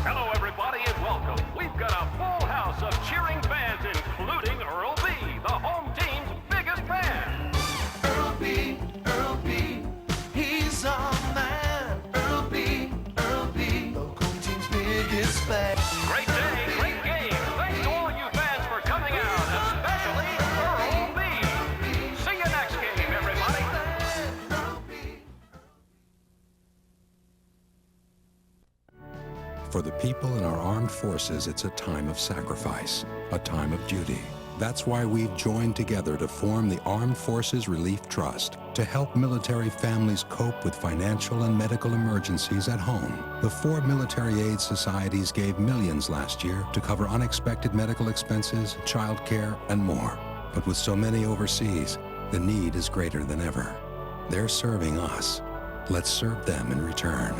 Hello, everybody, and welcome. We've got a full house of cheering fans, including Earl B., the home team's biggest fan. Earl B, he's our man. Earl B, local team's biggest fan. Great day, great game. Thanks to all you fans for coming out, especially Earl B. See you next game, everybody. For the people in our armed forces, it's a time of sacrifice, a time of duty. That's why we've joined together to form the Armed Forces Relief Trust to help military families cope with financial and medical emergencies at home. The 4 military aid societies gave millions last year to cover unexpected medical expenses, child care, and more. But with so many overseas, the need is greater than ever. They're serving us. Let's serve them in return.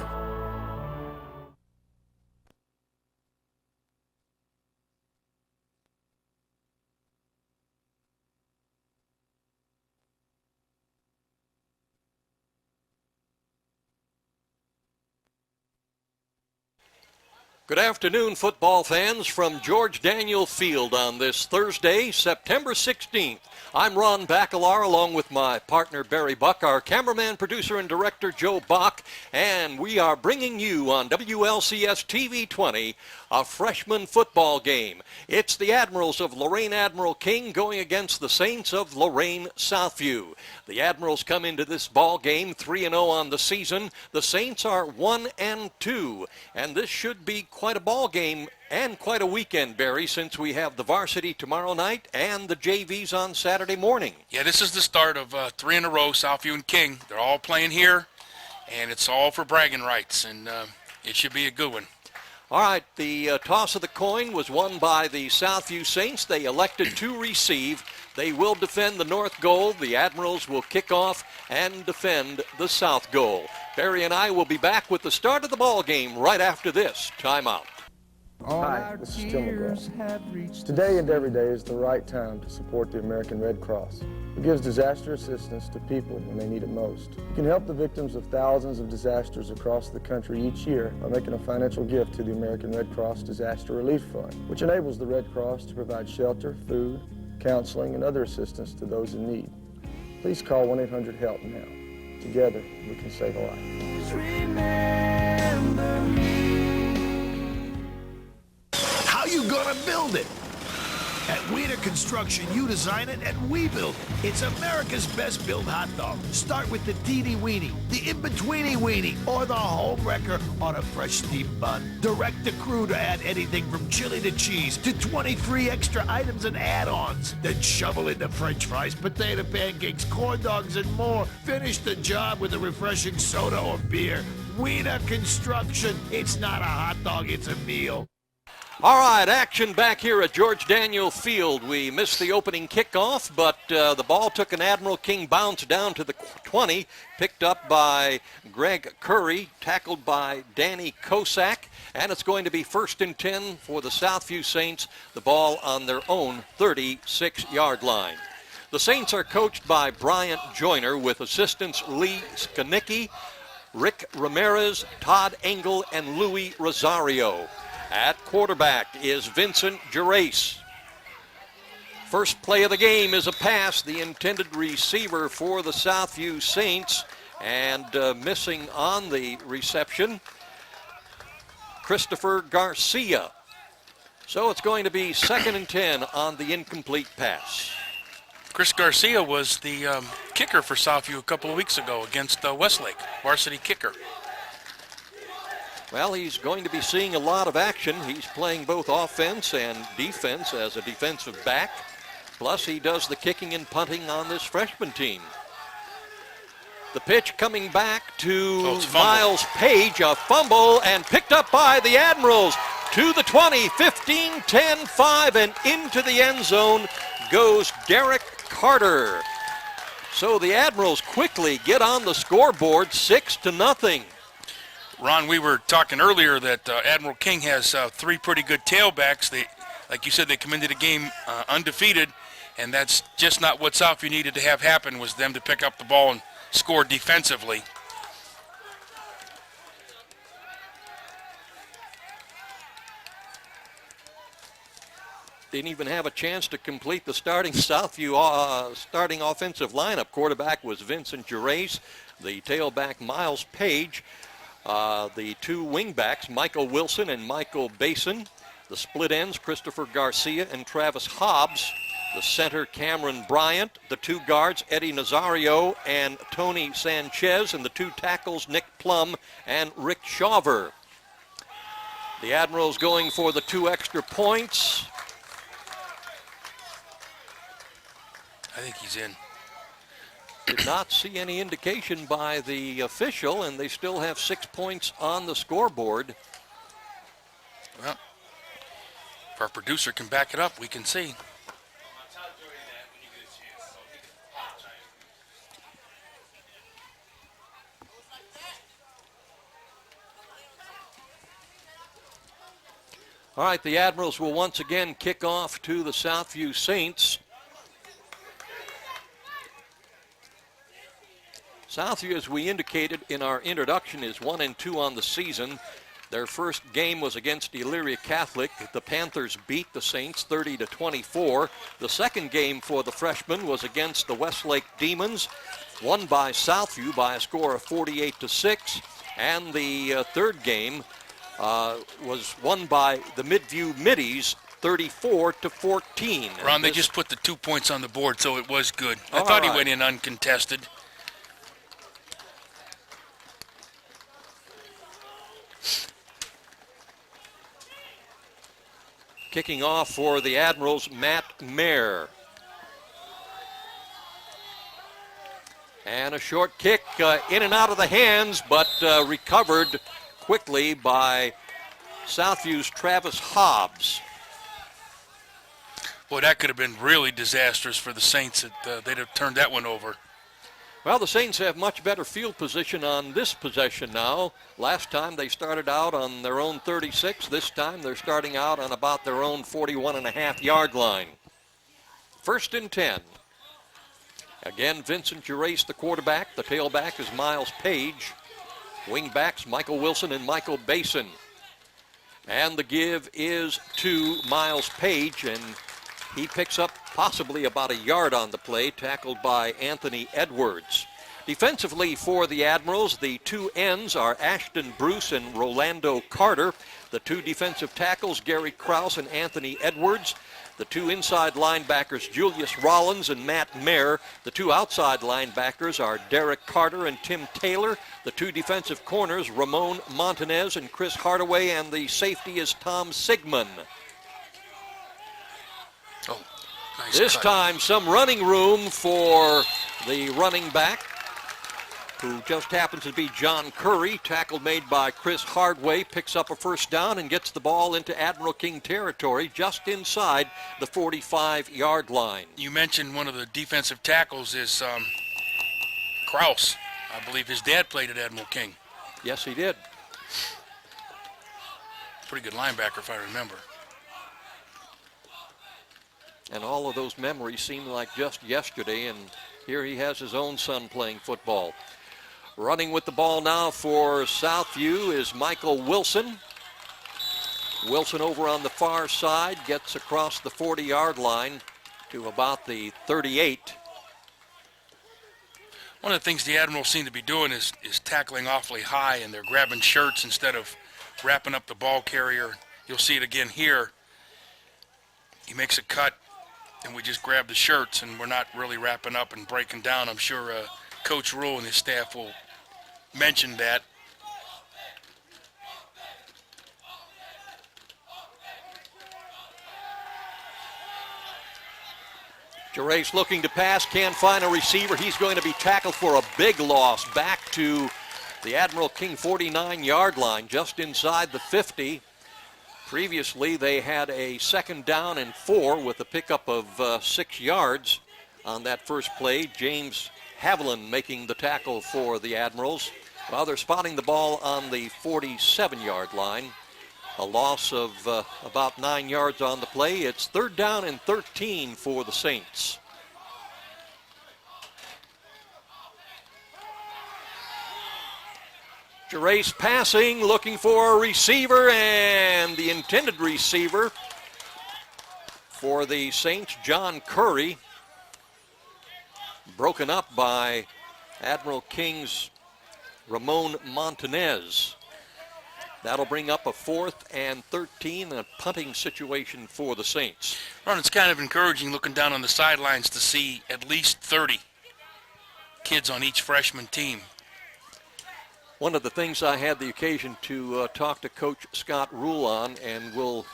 Good afternoon, football fans, from George Daniel Field on this Thursday, September 16th. I'm Ron Bacalar, along with my partner Barry Buck, our cameraman, producer, and director Joe Bach, and we are bringing you on WLCS TV20 a freshman football game. It's the Admirals of Lorain Admiral King going against the Saints of Lorain Southview. The Admirals come into this ball game 3-0 on the season. The Saints are 1-2, and this should be quite a ball game and quite a weekend, Barry, since we have the varsity tomorrow night and the JVs on Saturday morning. Yeah, this is the start of 3 in a row, Southview and King. They're all playing here, and it's all for bragging rights, and it should be a good one. All right, the toss of the coin was won by the Southview Saints. They elected to receive. They will defend the north goal. The Admirals will kick off and defend the south goal. Barry and I will be back with the start of the ball game right after this timeout. Hi, this is Tim McGraw. Today and every day is the right time to support the American Red Cross, who gives disaster assistance to people when they need it most. You can help the victims of thousands of disasters across the country each year by making a financial gift to the American Red Cross Disaster Relief Fund, which enables the Red Cross to provide shelter, food, counseling, and other assistance to those in need. Please call 1-800-HELP now. Together, we can save a life. Remember me. How you gonna build it? At Wiener Construction, you design it and we build it. It's America's best built hot dog. Start with the teeny weenie, the in-betweeny weenie, or the home wrecker on a fresh steamed bun. Direct the crew to add anything from chili to cheese to 23 extra items and add-ons. Then shovel in the french fries, potato pancakes, corn dogs, and more. Finish the job with a refreshing soda or beer. Wiener Construction. It's not a hot dog, it's a meal. All right, action back here at George Daniel Field. We missed the opening kickoff, but the ball took an Admiral King bounce down to the 20, picked up by Greg Curry, tackled by Danny Kosak, and it's going to be 1st and 10 for the Southview Saints, the ball on their own 36-yard line. The Saints are coached by Bryant Joyner with assistants Lee Skanicki, Rick Ramirez, Todd Engel, and Louis Rosario. At quarterback is Vincent Gerace. First play of the game is a pass. The intended receiver for the Southview Saints, and missing on the reception, Christopher Garcia. So it's going to be 2nd and 10 on the incomplete pass. Chris Garcia was the kicker for Southview a couple of weeks ago against Westlake, varsity kicker. Well, he's going to be seeing a lot of action. He's playing both offense and defense as a defensive back. Plus, he does the kicking and punting on this freshman team. The pitch coming back to Miles Page, a fumble, and picked up by the Admirals to the 20, 15, 10, 5, and into the end zone goes Derek Carter. So the Admirals quickly get on the scoreboard, 6-0. Ron, we were talking earlier that Admiral King has 3 pretty good tailbacks. They, like you said, they come into the game undefeated, and that's just not what Southview needed to have happen, was them to pick up the ball and score defensively. didn't even have a chance to complete the starting Southview starting offensive lineup. Quarterback was Vincent Gerace, the tailback Miles Page, the two wingbacks Michael Wilson and Michael Basin, the split ends Christopher Garcia and Travis Hobbs, the center Cameron Bryant, the two guards Eddie Nazario and Tony Sanchez, and the two tackles Nick Plum and Rick Shawver. The Admirals going for the 2 extra points. I think he's in. Did not see any indication by the official, and they still have 6 points on the scoreboard. Well, if our producer can back it up, we can see. All right, the Admirals will once again kick off to the Southview Saints. Southview, as we indicated in our introduction, is 1-2 on the season. Their first game was against Elyria Catholic. The Panthers beat the Saints 30-24. The second game for the Freshmen was against the Westlake Demons, won by Southview by a score of 48-6. And the third game was won by the Midview Middies 34-14. Ron, they just put the 2 points on the board, so it was good. I thought he went in uncontested. Kicking off for the Admirals, Matt Mayer. And a short kick in and out of the hands, but recovered quickly by Southview's Travis Hobbs. Boy, that could have been really disastrous for the Saints. They'd have turned that one over. Well, the Saints have much better field position on this possession now. Last time they started out on their own 36. This time they're starting out on about their own 41.5-yard line. 1st and 10. Again, Vincent Gerace, the quarterback. The tailback is Miles Page. Wingbacks, Michael Wilson and Michael Basin. And the give is to Miles Page, and he picks up possibly about a yard on the play, tackled by Anthony Edwards. Defensively for the Admirals, the two ends are Ashton Bruce and Rolando Carter. The two defensive tackles, Gary Krause and Anthony Edwards. The two inside linebackers, Julius Rollins and Matt Mayer. The two outside linebackers are Derek Carter and Tim Taylor. The two defensive corners, Ramon Montanez and Chris Hardaway, and the safety is Tom Sigmund. Oh, nice This cut. time, some running room for the running back, who just happens to be John Curry. Tackle made by Chris Hardaway, picks up a first down and gets the ball into Admiral King territory just inside the 45-yard line. You mentioned one of the defensive tackles is Krause. I believe his dad played at Admiral King. Yes, he did. Pretty good linebacker, if I remember. And all of those memories seem like just yesterday, and here he has his own son playing football. Running with the ball now for Southview is Michael Wilson. Wilson over on the far side gets across the 40-yard line to about the 38. One of the things the Admirals seem to be doing is tackling awfully high, and they're grabbing shirts instead of wrapping up the ball carrier. You'll see it again here. He makes a cut, and we just grab the shirts, and we're not really wrapping up and breaking down. I'm sure Coach Rule and his staff will mention that. Gerace looking to pass, can't find a receiver. He's going to be tackled for a big loss back to the Admiral King 49-yard line, just inside the 50. Previously, they had a 2nd down and 4 with a pickup of 6 yards on that first play. James Haviland making the tackle for the Admirals. Well, they're spotting the ball on the 47-yard line. A loss of about 9 yards on the play. It's 3rd down and 13 for the Saints. Gerace passing, looking for a receiver, and the intended receiver For the Saints, John Curry, broken up by Admiral King's Ramon Montanez. That'll bring up a 4th and 13, a punting situation for the Saints. Ron, it's kind of encouraging looking down on the sidelines to see at least 30 kids on each freshman team. One of the things I had the occasion to talk to Coach Scott Rule on, and we'll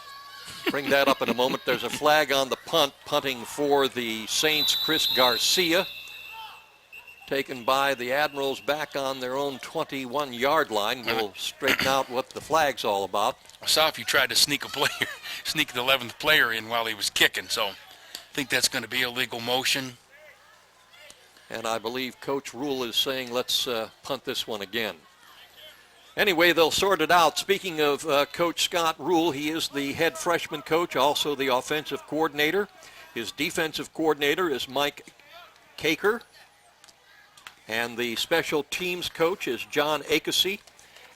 bring that up in a moment. There's a flag on the punt, punting for the Saints, Chris Garcia, taken by the Admirals back on their own 21-yard line. We'll straighten out what the flag's all about. Southview tried to sneak the 11th player in while he was kicking, so I think that's going to be a legal motion. And I believe Coach Rule is saying, let's punt this one again. Anyway, they'll sort it out. Speaking of Coach Scott Rule, he is the head freshman coach, also the offensive coordinator. His defensive coordinator is Mike Caker. And the special teams coach is John Akesey.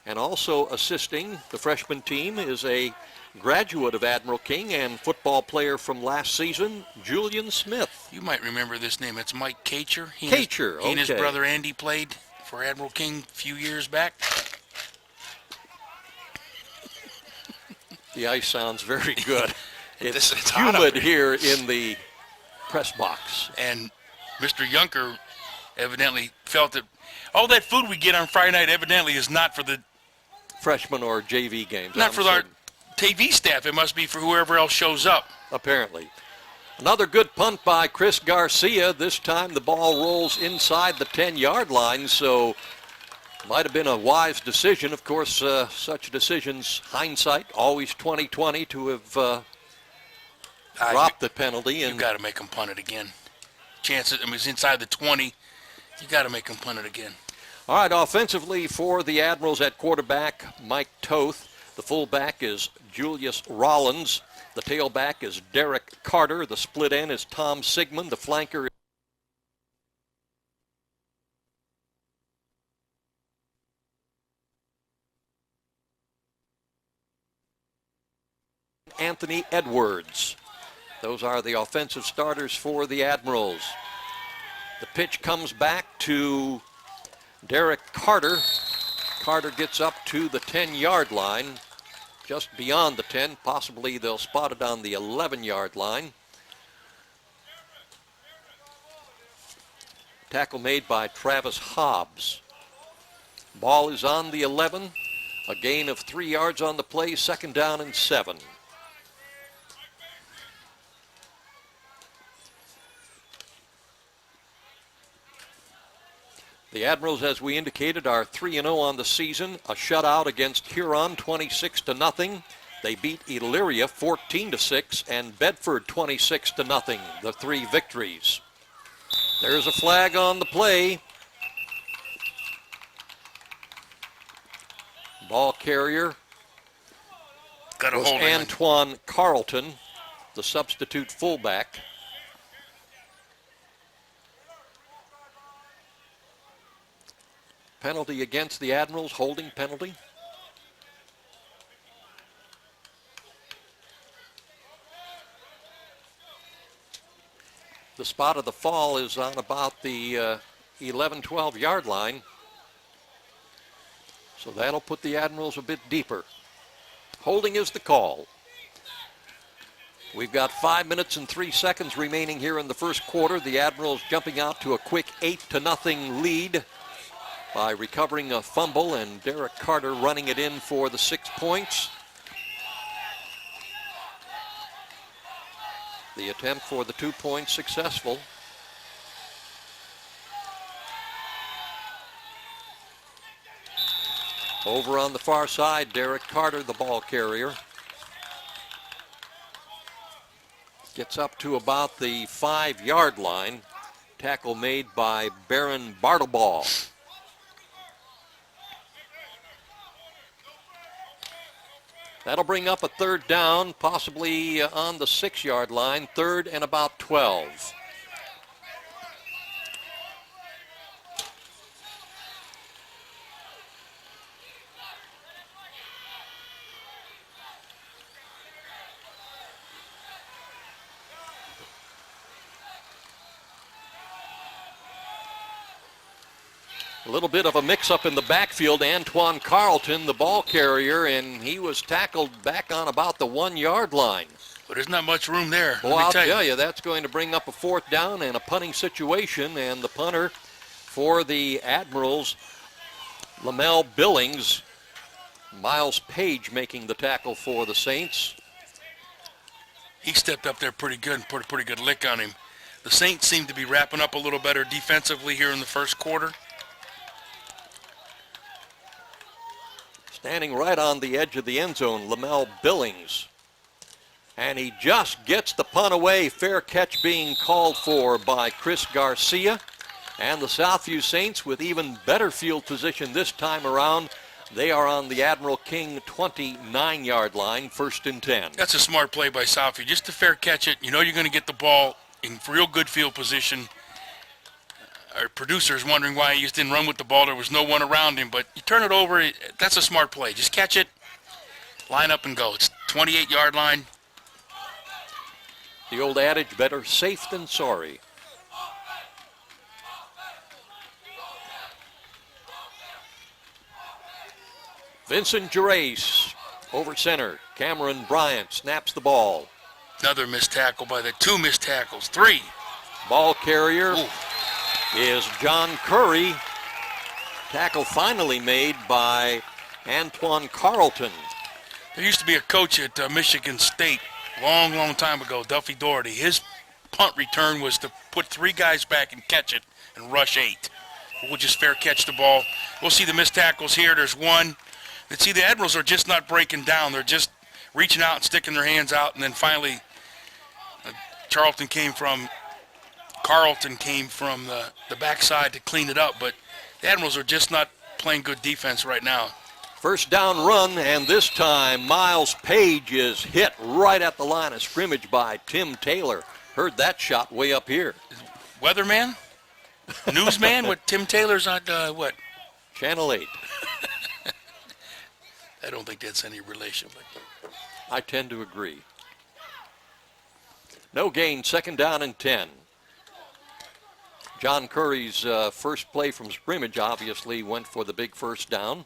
And also assisting the freshman team is a graduate of Admiral King and football player from last season, Julian Smith. You might remember this name. It's Mike Cacher. He and his brother Andy played for Admiral King a few years back. The ice sounds very good. It's hot humid here in the press box. And Mr. Yunker evidently felt that all that food we get on Friday night evidently is not for the freshman or JV games. Not for our TV staff. It must be for whoever else shows up. Apparently. Another good punt by Chris Garcia. This time the ball rolls inside the 10-yard line, so might have been a wise decision. Of course, such decisions, hindsight, always 20/20 to have dropped the penalty. You've got to make them punt it again. Chances, I mean, it's inside the 20. You got to make them punt it again. All right, offensively for the Admirals at quarterback, Mike Toth. The fullback is Julius Rollins. The tailback is Derek Carter. The split end is Tom Sigmund. The flanker is Anthony Edwards. Those are the offensive starters for the Admirals. The pitch comes back to Derek Carter. Carter gets up to the 10-yard line, just beyond the 10. Possibly they'll spot it on the 11-yard line. Tackle made by Travis Hobbs. Ball is on the 11. A gain of 3 yards on the play, 2nd down and 7. The Admirals, as we indicated, are 3-0 on the season. A shutout against Huron, 26-0. They beat Elyria 14-6 and Bedford 26-0. The 3 victories. There's a flag on the play. Ball carrier was Antoine Carlton, the substitute fullback. Penalty against the Admirals, holding penalty. The spot of the fall is on about the 11-12 yard line. So that'll put the Admirals a bit deeper. Holding is the call. We've got 5 minutes and 3 seconds remaining here in the first quarter. The Admirals jumping out to a quick 8-0 lead by recovering a fumble, and Derek Carter running it in for the 6 points. The attempt for the 2 points successful. Over on the far side, Derek Carter, the ball carrier. Gets up to about the 5-yard line. Tackle made by Baron Bartleball. That'll bring up a 3rd down, possibly on the 6-yard line, 3rd and about 12. A little bit of a mix-up in the backfield. Antoine Carlton, the ball carrier, and he was tackled back on about the 1-yard line. But there's not much room there. Well, I'll tell you, that's going to bring up a 4th down and a punting situation, and the punter for the Admirals, Lamell Billings. Miles Page making the tackle for the Saints. He stepped up there pretty good and put a pretty good lick on him. The Saints seem to be wrapping up a little better defensively here in the first quarter. Standing right on the edge of the end zone, Lamell Billings. And he just gets the punt away. Fair catch being called for by Chris Garcia. And the Southview Saints with even better field position this time around. They are on the Admiral King 29-yard line, 1st and 10. That's a smart play by Southview. Just to fair catch it. You know you're going to get the ball in real good field position. Our producer is wondering why he just didn't run with the ball. There was no one around him. But you turn it over, that's a smart play. Just catch it, line up and go. It's 28-yard line. The old adage, better safe than sorry. Vincent Gerace over center. Cameron Bryant snaps the ball. Another missed tackle by the 2 missed tackles. 3. Ball carrier Ooh. is John Curry. Tackle finally made by Antoine Carlton. There used to be a coach at Michigan State long time ago, Duffy Doherty. His punt return was to put 3 guys back and catch it and rush 8. We'll just fair catch the ball. We'll see the missed tackles here. There's 1. And see, the Admirals are just not breaking down. They're just reaching out and sticking their hands out. And then finally, Carlton came from the backside to clean it up. But the Admirals are just not playing good defense right now. 1st down run, and this time Miles Page is hit right at the line of scrimmage by Tim Taylor. Heard that shot way up here. Weatherman? Newsman? What, Tim Taylor's on, what? Channel 8. I don't think that's any relation. But I tend to agree. No gain, 2nd down and 10. John Curry's first play from scrimmage obviously went for the big 1st down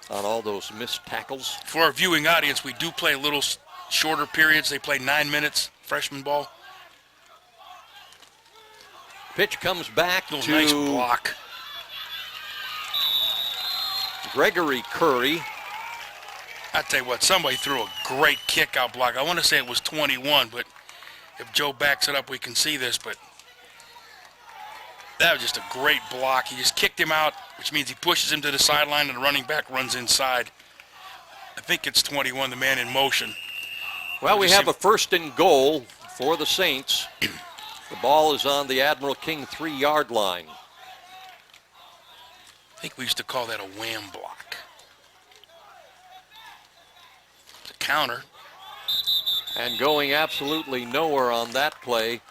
on all those missed tackles. For our viewing audience, we do play a little shorter periods. They play 9 minutes, freshman ball. Pitch comes back to nice block. Gregory Curry. I tell you what, somebody threw a great kick-out block. I want to say it was 21, but if Joe backs it up, we can see this. But that was just a great block. He just kicked him out, which means he pushes him to the sideline, and the running back runs inside. I think it's 21, the man in motion. Well, we have a 1st and goal for the Saints. The ball is on the Admiral King 3-yard line. I think we used to call that a wham block. It's a counter. And going absolutely nowhere on that play.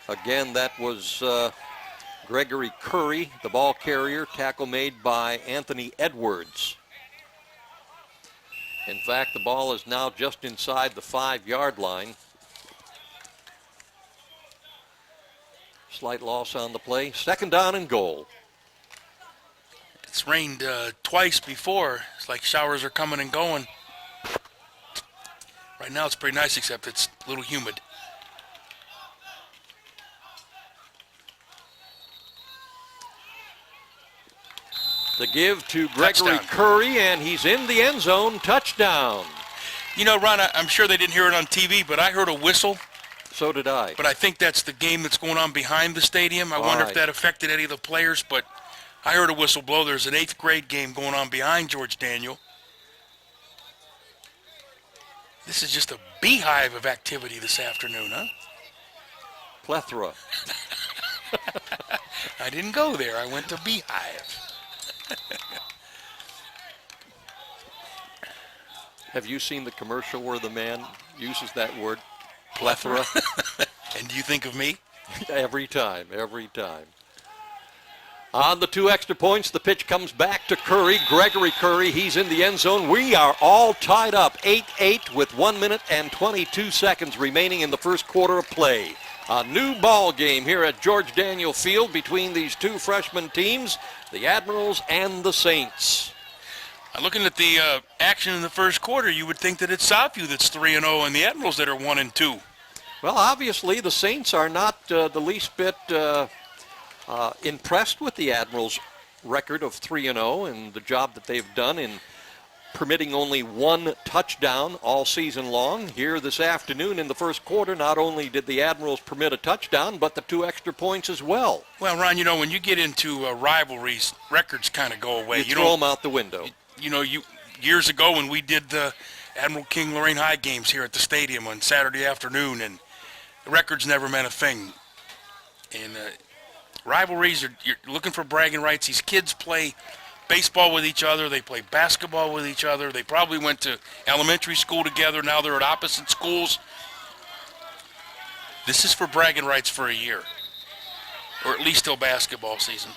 Again, that was Gregory Curry, the ball carrier. Tackle made by Anthony Edwards. In fact, the ball is now just inside the 5-yard line. Slight loss on the play. 2nd down and goal. It's rained twice before. It's like showers are coming and going. Right now it's pretty nice, except it's a little humid. The give to Gregory Touchdown. Curry, and he's in the end zone. Touchdown. You know, Ron, I'm sure they didn't hear it on TV, but I heard a whistle. So did I. But I think that's the game that's going on behind the stadium. I wonder if that affected any of the players, but I heard a whistle blow. There's an 8th grade game going on behind George Daniel. This is just a beehive of activity this afternoon, huh? Plethora. I didn't go there. I went to beehive. Have you seen the commercial where the man uses that word, plethora? And do you think of me? Every time, every time. On the 2 extra points, the pitch comes back to Curry. Gregory Curry, he's in the end zone. We are all tied up, 8-8 with 1 minute and 22 seconds remaining in the first quarter of play. A new ball game here at George Daniel Field between these two freshman teams, the Admirals and the Saints. Looking at the action in the first quarter, you would think that it's Southview that's 3-0 and the Admirals that are 1-2. Well, obviously the Saints are not the least bit impressed with the Admirals' record of 3-0 and the job that they've done in permitting only one touchdown all season long. Here this afternoon in the first quarter, not only did the Admirals permit a touchdown, but the 2 extra points as well. Well, Ron, you know, when you get into rivalries, records kind of go away. You throw them out the window. Years ago when we did the Admiral King Lorain High games here at the stadium on Saturday afternoon, and the records never meant a thing. And rivalries, you're looking for bragging rights. These kids play baseball with each other. They play basketball with each other. They probably went to elementary school together. Now they're at opposite schools. This is for bragging rights for a year, or at least till basketball season.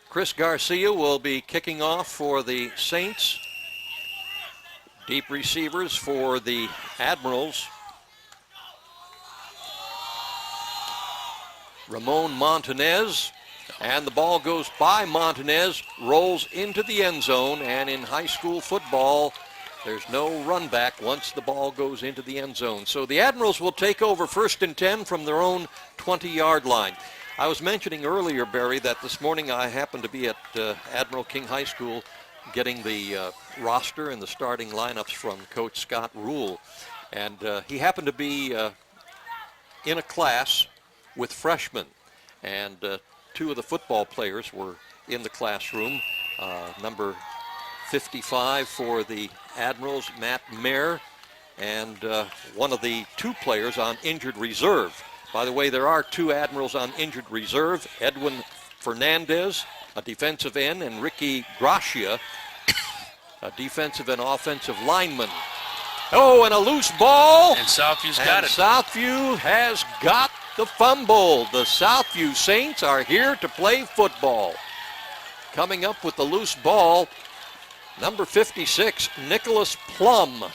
Chris Garcia will be kicking off for the Saints. Deep receivers for the Admirals. Ramon Montanez, and the ball goes by Montanez, rolls into the end zone, and in high school football, there's no run back once the ball goes into the end zone. So the Admirals will take over 1st and 10 from their own 20-yard line. I was mentioning earlier, Barry, that this morning I happened to be at Admiral King High School getting the roster and the starting lineups from Coach Scott Rule. And he happened to be in a class with freshmen. And 2 of the football players were in the classroom. Number 55 for the Admirals, Matt Mayer, and one of the 2 players on injured reserve. By the way, there are 2 Admirals on injured reserve, Edwin Fernandez, a defensive end, and Ricky Gracia, a defensive and offensive lineman. Oh, and a loose ball. And Southview's got it. Southview has got the fumble. The Southview Saints are here to play football. Coming up with the loose ball, number 56, Nicholas Plum,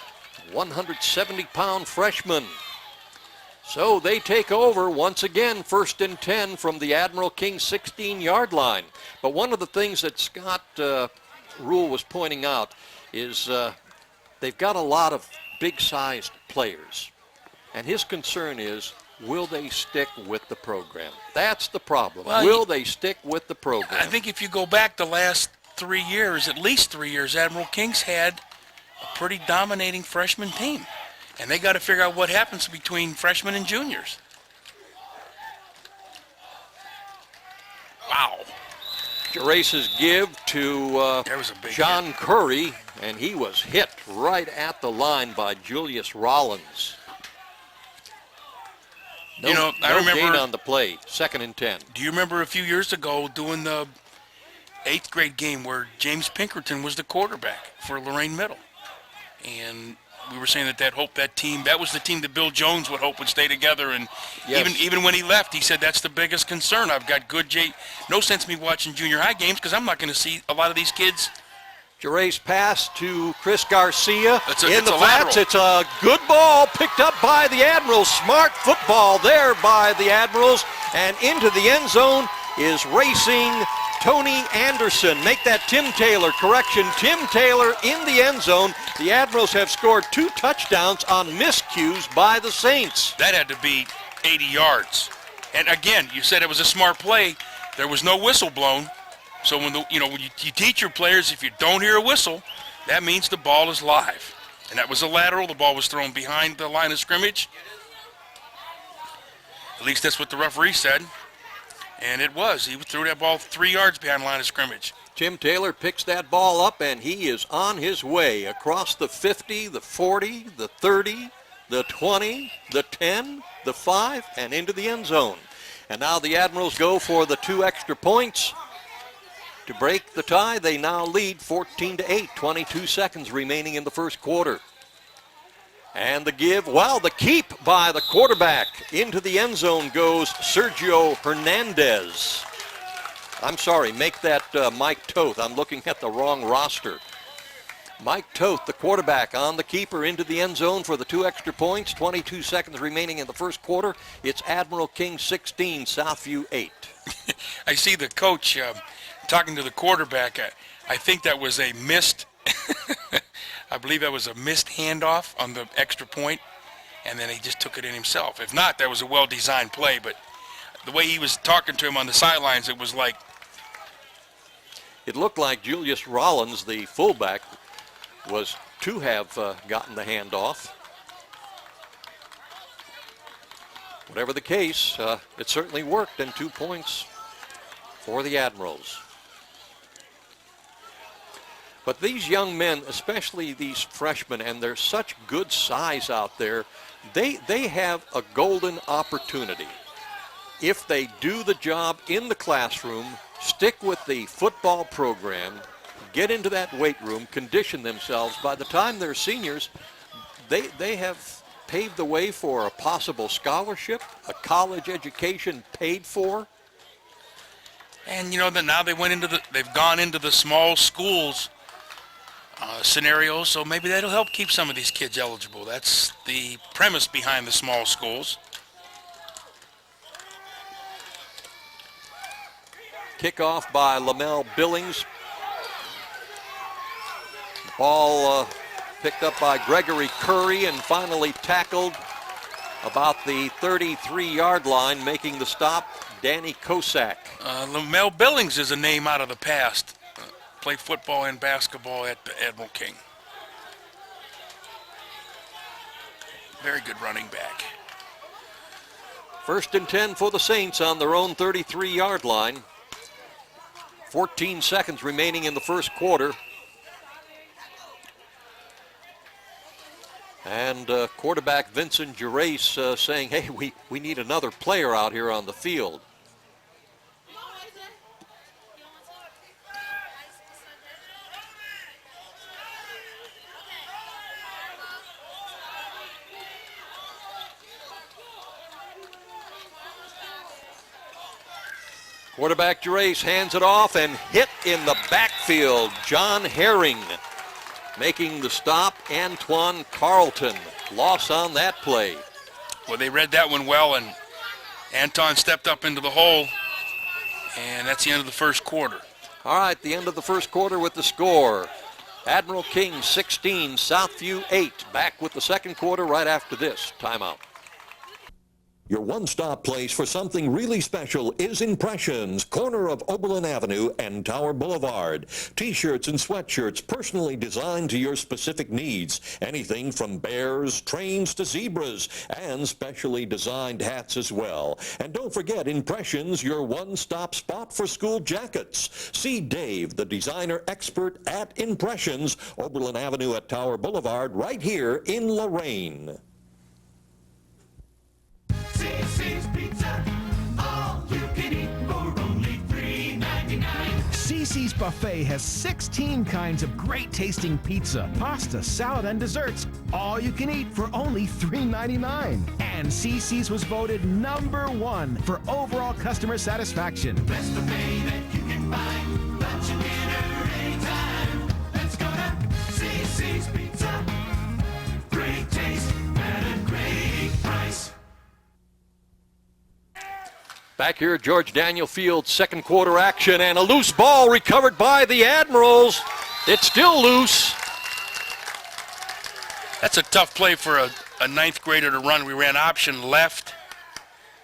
170-pound freshman. So they take over once again, 1st and 10 from the Admiral King 16-yard line. But one of the things that Scott Rule was pointing out is they've got a lot of big-sized players. And his concern is, will they stick with the program? That's the problem. Well, will they stick with the program? I think if you go back the last 3 years, at least 3 years, Admiral King's had a pretty dominating freshman team. And they got to figure out what happens between freshmen and juniors. Wow. Gerace's give to There was a big John hit. Curry, and he was hit right at the line by Julius Rollins. No I remember gain on the play, 2nd and 10. Do you remember a few years ago doing the 8th grade game where James Pinkerton was the quarterback for Lorain Middle? And we were saying that was the team that Bill Jones would hope would stay together. And Yes. even when he left, he said, that's the biggest concern. I've got no sense me watching junior high games because I'm not going to see a lot of these kids. Gerace pass to Chris Garcia It's in the a flats. lateral. It's a good ball picked up by the Admirals. Smart football there by the Admirals. And into the end zone is racing Tony Anderson. Make that Tim Taylor. Correction, Tim Taylor in the end zone. The Admirals have scored 2 touchdowns on miscues by the Saints. That had to be 80 yards. And again, you said it was a smart play. There was no whistle blown. So when you teach your players, if you don't hear a whistle, that means the ball is live. And that was a lateral. The ball was thrown behind the line of scrimmage. At least that's what the referee said. And it was. He threw that ball 3 yards behind the line of scrimmage. Tim Taylor picks that ball up, and he is on his way across the 50, the 40, the 30, the 20, the 10, the 5, and into the end zone. And now the Admirals go for the 2 extra points. To break the tie, they now lead 14-8, 22 seconds remaining in the first quarter. And the keep by the quarterback. Into the end zone goes Sergio Hernandez. I'm sorry, make that Mike Toth. I'm looking at the wrong roster. Mike Toth, the quarterback, on the keeper into the end zone for the 2 extra points. 22 seconds remaining in the first quarter. It's Admiral King 16, Southview 8. I see the coach talking to the quarterback. I think that was a missed, I believe that was a missed handoff on the extra point, and then he just took it in himself. If not, that was a well-designed play, but the way he was talking to him on the sidelines, it was like... It looked like Julius Rollins, the fullback, was to have gotten the handoff. Whatever the case, it certainly worked, and 2 points for the Admirals. But these young men, especially these freshmen, and they're such good size out there, they have a golden opportunity. If they do the job in the classroom, stick with the football program, get into that weight room, condition themselves, by the time they're seniors, they have paved the way for a possible scholarship, a college education paid for. And, you know, that now they've gone into the small schools scenario, so maybe that'll help keep some of these kids eligible. That's the premise behind the small schools. Kickoff by Lamel Billings. Ball picked up by Gregory Curry and finally tackled about the 33-yard line, making the stop, Danny Kosak. Lamel Billings is a name out of the past. Played football and basketball at Admiral King. Very good running back. 1st and 10 for the Saints on their own 33-yard line. 14 seconds remaining in the first quarter. And quarterback Vincent Gerace saying, hey, we need another player out here on the field. Quarterback Gerace hands it off and hit in the backfield. John Herring making the stop. Antoine Carlton, loss on that play. Well, they read that one well, and Anton stepped up into the hole, and that's the end of the first quarter. All right, the end of the first quarter with the score. Admiral King 16, Southview 8. Back with the second quarter right after this timeout. Your one-stop place for something really special is Impressions, corner of Oberlin Avenue and Tower Boulevard. T-shirts and sweatshirts personally designed to your specific needs. Anything from bears, trains to zebras, and specially designed hats as well. And don't forget Impressions, your one-stop spot for school jackets. See Dave, the designer expert at Impressions, Oberlin Avenue at Tower Boulevard, right here in Lorain. CC's Pizza, all you can eat for only $3.99. CC's Buffet has 16 kinds of great tasting pizza, pasta, salad, and desserts, all you can eat for only $3.99. And CC's was voted #1 for overall customer satisfaction. Best buffet that you can find, lunch and dinner anytime. Let's go to CC's Pizza. Great taste at a great price. Back here at George Daniel Field, second quarter action, and a loose ball recovered by the Admirals. It's still loose. That's a tough play for a ninth grader to run. We ran option left.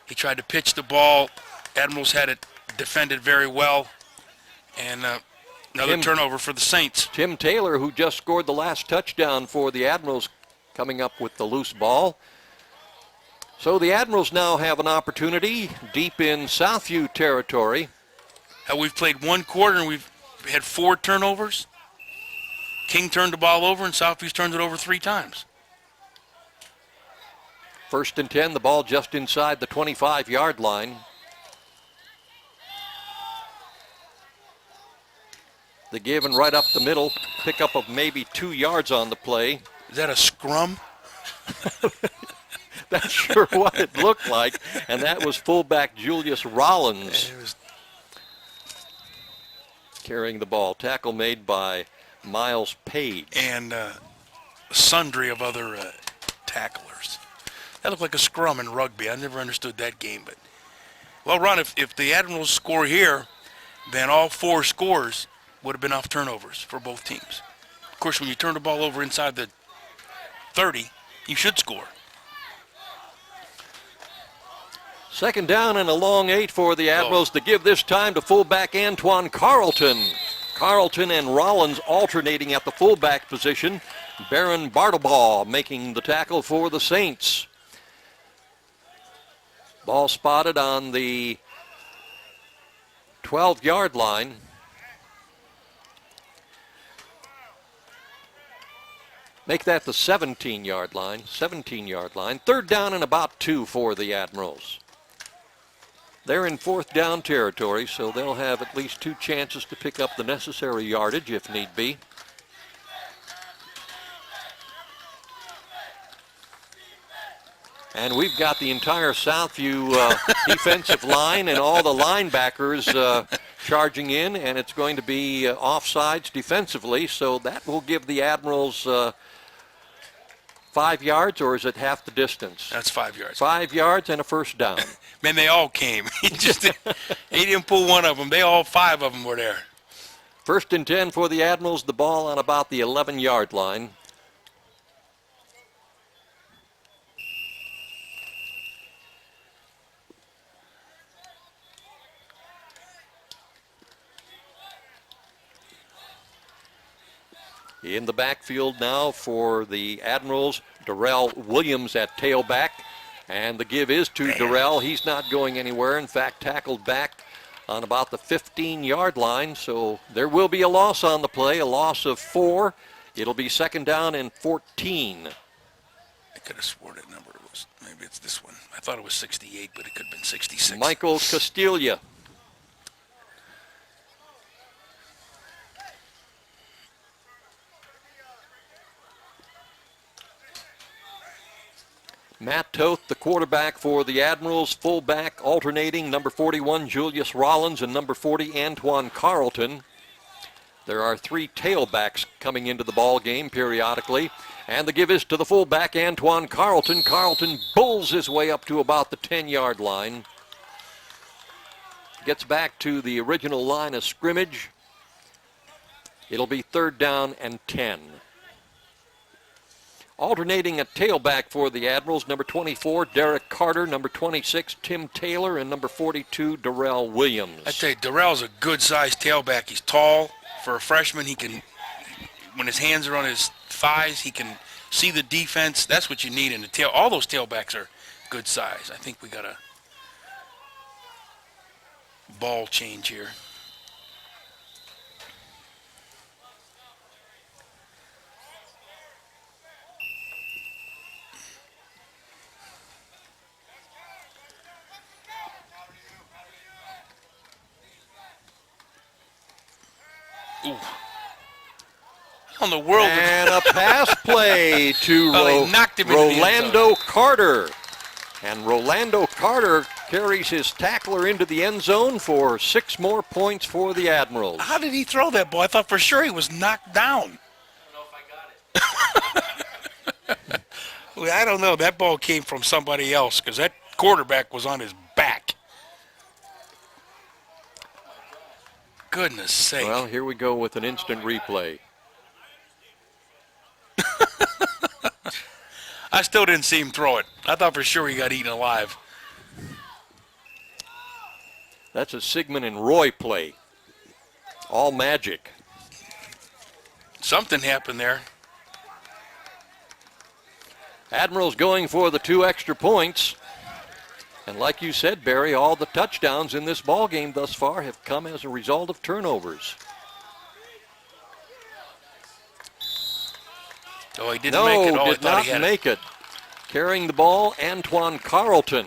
He tried to pitch the ball. Admirals had it defended very well. And another turnover for the Saints. Tim Taylor, who just scored the last touchdown for the Admirals, coming up with the loose ball. So the Admirals now have an opportunity deep in Southview territory. We've played one quarter and we've had 4 turnovers. King turned the ball over and Southview's turned it over 3 times. 1st and 10, the ball just inside the 25-yard line. The give and right up the middle, pickup of maybe 2 yards on the play. Is that a scrum? That's sure what it looked like, and that was fullback Julius Rollins carrying the ball. Tackle made by Miles Page. And sundry of other tacklers. That looked like a scrum in rugby. I never understood that game. But well, Ron, if the Admirals score here, then all 4 scores would have been off turnovers for both teams. Of course, when you turn the ball over inside the 30, you should score. Second down and a long 8 for the Admirals to give this time to fullback Antoine Carlton. Carlton and Rollins alternating at the fullback position. Baron Bartlebaugh making the tackle for the Saints. Ball spotted on the 12-yard line. Make that the 17-yard line. 17-yard line. Third down and about 2 for the Admirals. They're in fourth down territory, so they'll have at least 2 chances to pick up the necessary yardage if need be. And we've got the entire Southview defensive line and all the linebackers charging in, and it's going to be offsides defensively, so that will give the Admirals 5 yards, or is it half the distance? That's 5 yards. 5 yards and a first down. Man, they all came. He didn't pull one of them. All 5 of them were there. First and 10 for the Admirals, the ball on about the 11-yard line. In the backfield now for the Admirals, Darrell Williams at tailback. And the give is to Darrell. He's not going anywhere. In fact, tackled back on about the 15-yard line. So there will be a loss on the play, a loss of 4. It'll be second down and 14. I could have sworn that number was, maybe it's this one. I thought it was 68, but it could have been 66. Michael Castilla. Matt Toth, the quarterback for the Admirals, fullback alternating, number 41, Julius Rollins, and number 40, Antoine Carlton. There are 3 tailbacks coming into the ball game periodically, and the give is to the fullback, Antoine Carlton. Carlton bulls his way up to about the 10-yard line. Gets back to the original line of scrimmage. It'll be third down and 10. Alternating at tailback for the Admirals, number 24, Derek Carter, number 26, Tim Taylor, and number 42, Darrell Williams. I tell you, Darrell's a good-sized tailback. He's tall. For a freshman, he can, when his hands are on his thighs, he can see the defense. That's what you need in the tail. All those tailbacks are good size. I think we got a ball change here. Ooh. How in the world? And a pass play to they knocked him into the end Rolando Carter. And Rolando Carter carries his tackler into the end zone for 6 more points for the Admirals. How did he throw that ball? I thought for sure he was knocked down. I don't know if I got it. Well, I don't know. That ball came from somebody else because that quarterback was on his back. Goodness sake. Well, here we go with an instant replay. I still didn't see him throw it. I thought for sure he got eaten alive. That's a Sigmund and Roy play. All magic. Something happened there. Admirals going for the 2 extra points. And like you said, Barry, all the touchdowns in this ball game thus far have come as a result of turnovers. Oh, he didn't make it. Oh, did not make it. Carrying the ball, Antoine Carlton.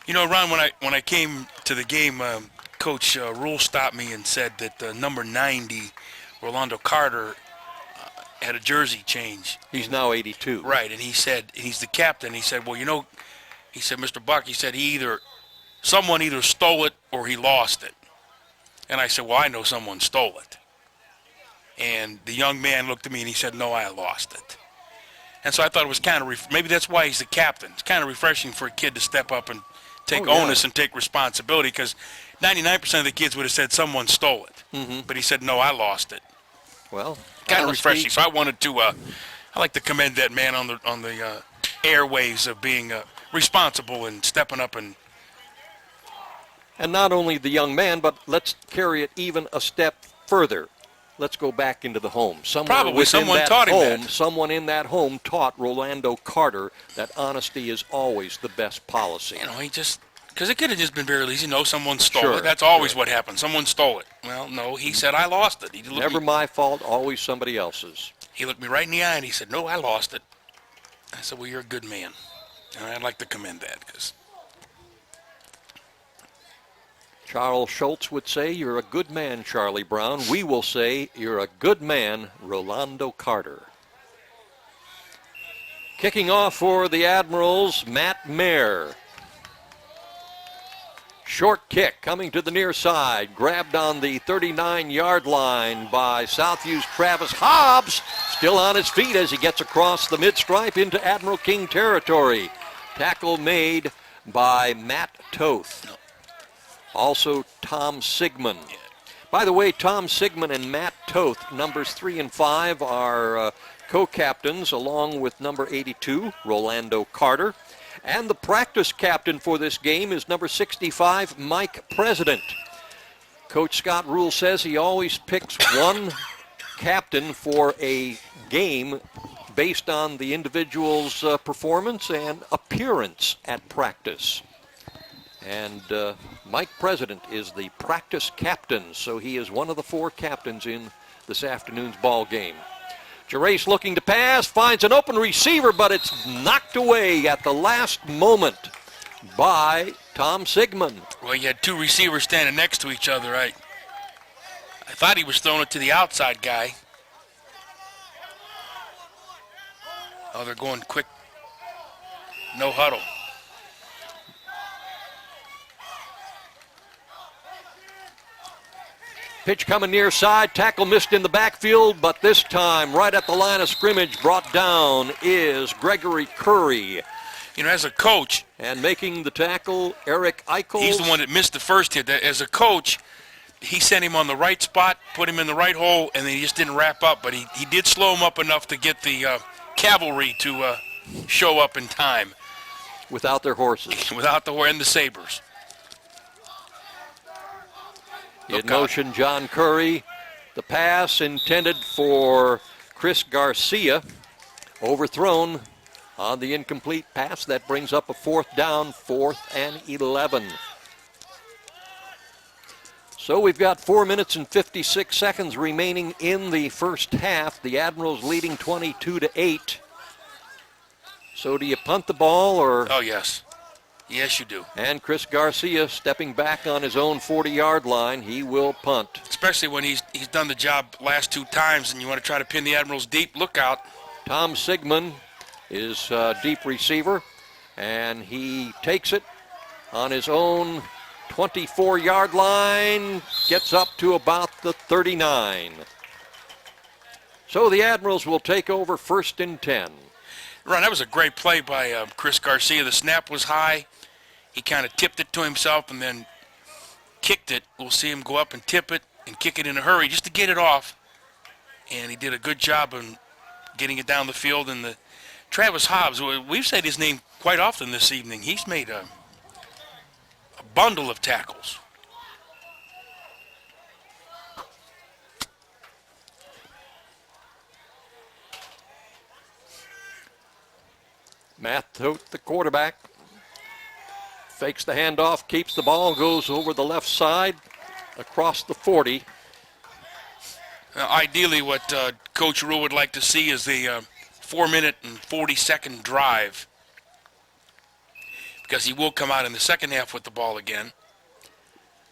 You know, Ron, when I came to the game, Coach Rule stopped me and said that number 90, Rolando Carter, had a jersey change. He's now 82. Right, and he said, he's the captain. He said, well, you know, he said, Mr. Buck, he said someone either stole it or he lost it. And I said, well, I know someone stole it. And the young man looked at me and he said, "No, I lost it." And so I thought it was kind of, maybe that's why he's the captain. It's kind of refreshing for a kid to step up and take onus and take responsibility, because 99% of the kids would have said someone stole it. But he said, "No, I lost it." Well, Kind of refreshing. So I wanted to, I like to commend that man on the airwaves of being responsible and stepping up. And not only the young man, but let's carry it even a step further. Let's go back into the home. Probably someone taught him that. Someone in that home taught Rolando Carter that honesty is always the best policy. You know, he just, because it could have just been very easy. No, someone stole Sure, it. That's always what happens. Someone stole it. Well, no, he said, "I lost it." He looked Never me, my fault, always somebody else's. He looked me right in the eye and he said, "No, I lost it." I said, "Well, you're a good man." And I'd like to commend that, because Charles Schultz would say, "You're a good man, Charlie Brown." We will say, "You're a good man, Rolando Carter." Kicking off for the Admirals, Matt Mayer. Short kick coming to the near side, grabbed on the 39-yard line by Southview's Travis Hobbs, still on his feet as he gets across the mid-stripe into Admiral King territory. Tackle made by Matt Toth. Also Tom Sigmund. By the way, Tom Sigmund and Matt Toth, numbers 3 and 5, are co-captains along with number 82, Rolando Carter. And the practice captain for this game is number 65, Mike President. Coach Scott Rule says he always picks one captain for a game based on the individual's performance and appearance at practice. And Mike President is the practice captain, so he is one of the 4 captains in this afternoon's ball game. Gerace looking to pass, finds an open receiver, but it's knocked away at the last moment by Tom Sigmund. well, you had 2 receivers standing next to each other. I thought he was throwing it to the outside guy. Oh, they're going quick. No huddle. Pitch coming near side, tackle missed in the backfield, but this time right at the line of scrimmage brought down is Gregory Curry. You know, as a coach, And making the tackle, Eric Eichels. he's the one that missed the first hit. As a coach, he sent him on the right spot, put him in the right hole, and then he just didn't wrap up. But he did slow him up enough to get the cavalry to show up in time. Without their horses. Without the horse and the sabers. In motion, John Curry. The pass intended for Chris Garcia. Overthrown on the incomplete pass. That brings up a 4th down, 4th and 11. So we've got 4 minutes and 56 seconds remaining in the first half. The Admirals leading 22-8. So do you punt the ball or? Oh, yes. Yes, you do. And Chris Garcia stepping back on his own 40-yard line. He will punt. Especially when he's done the job last 2 times and you want to try to pin the Admirals deep. Look out. Tom Sigmund is deep receiver, and he takes it on his own 24-yard line, gets up to about the 39. So the Admirals will take over 1st and 10. Ron, that was a great play by Chris Garcia. The snap was high. He kind of tipped it to himself and then kicked it. We'll see him go up and tip it and kick it in a hurry just to get it off. And he did a good job of getting it down the field. And the Travis Hobbs, we've said his name quite often this evening. He's made a bundle of tackles. Matt Toth, the quarterback, fakes the handoff, keeps the ball, goes over the left side across the 40. Ideally, what Coach Rule would like to see is the 4-minute and 40-second drive, because he will come out in the second half with the ball again.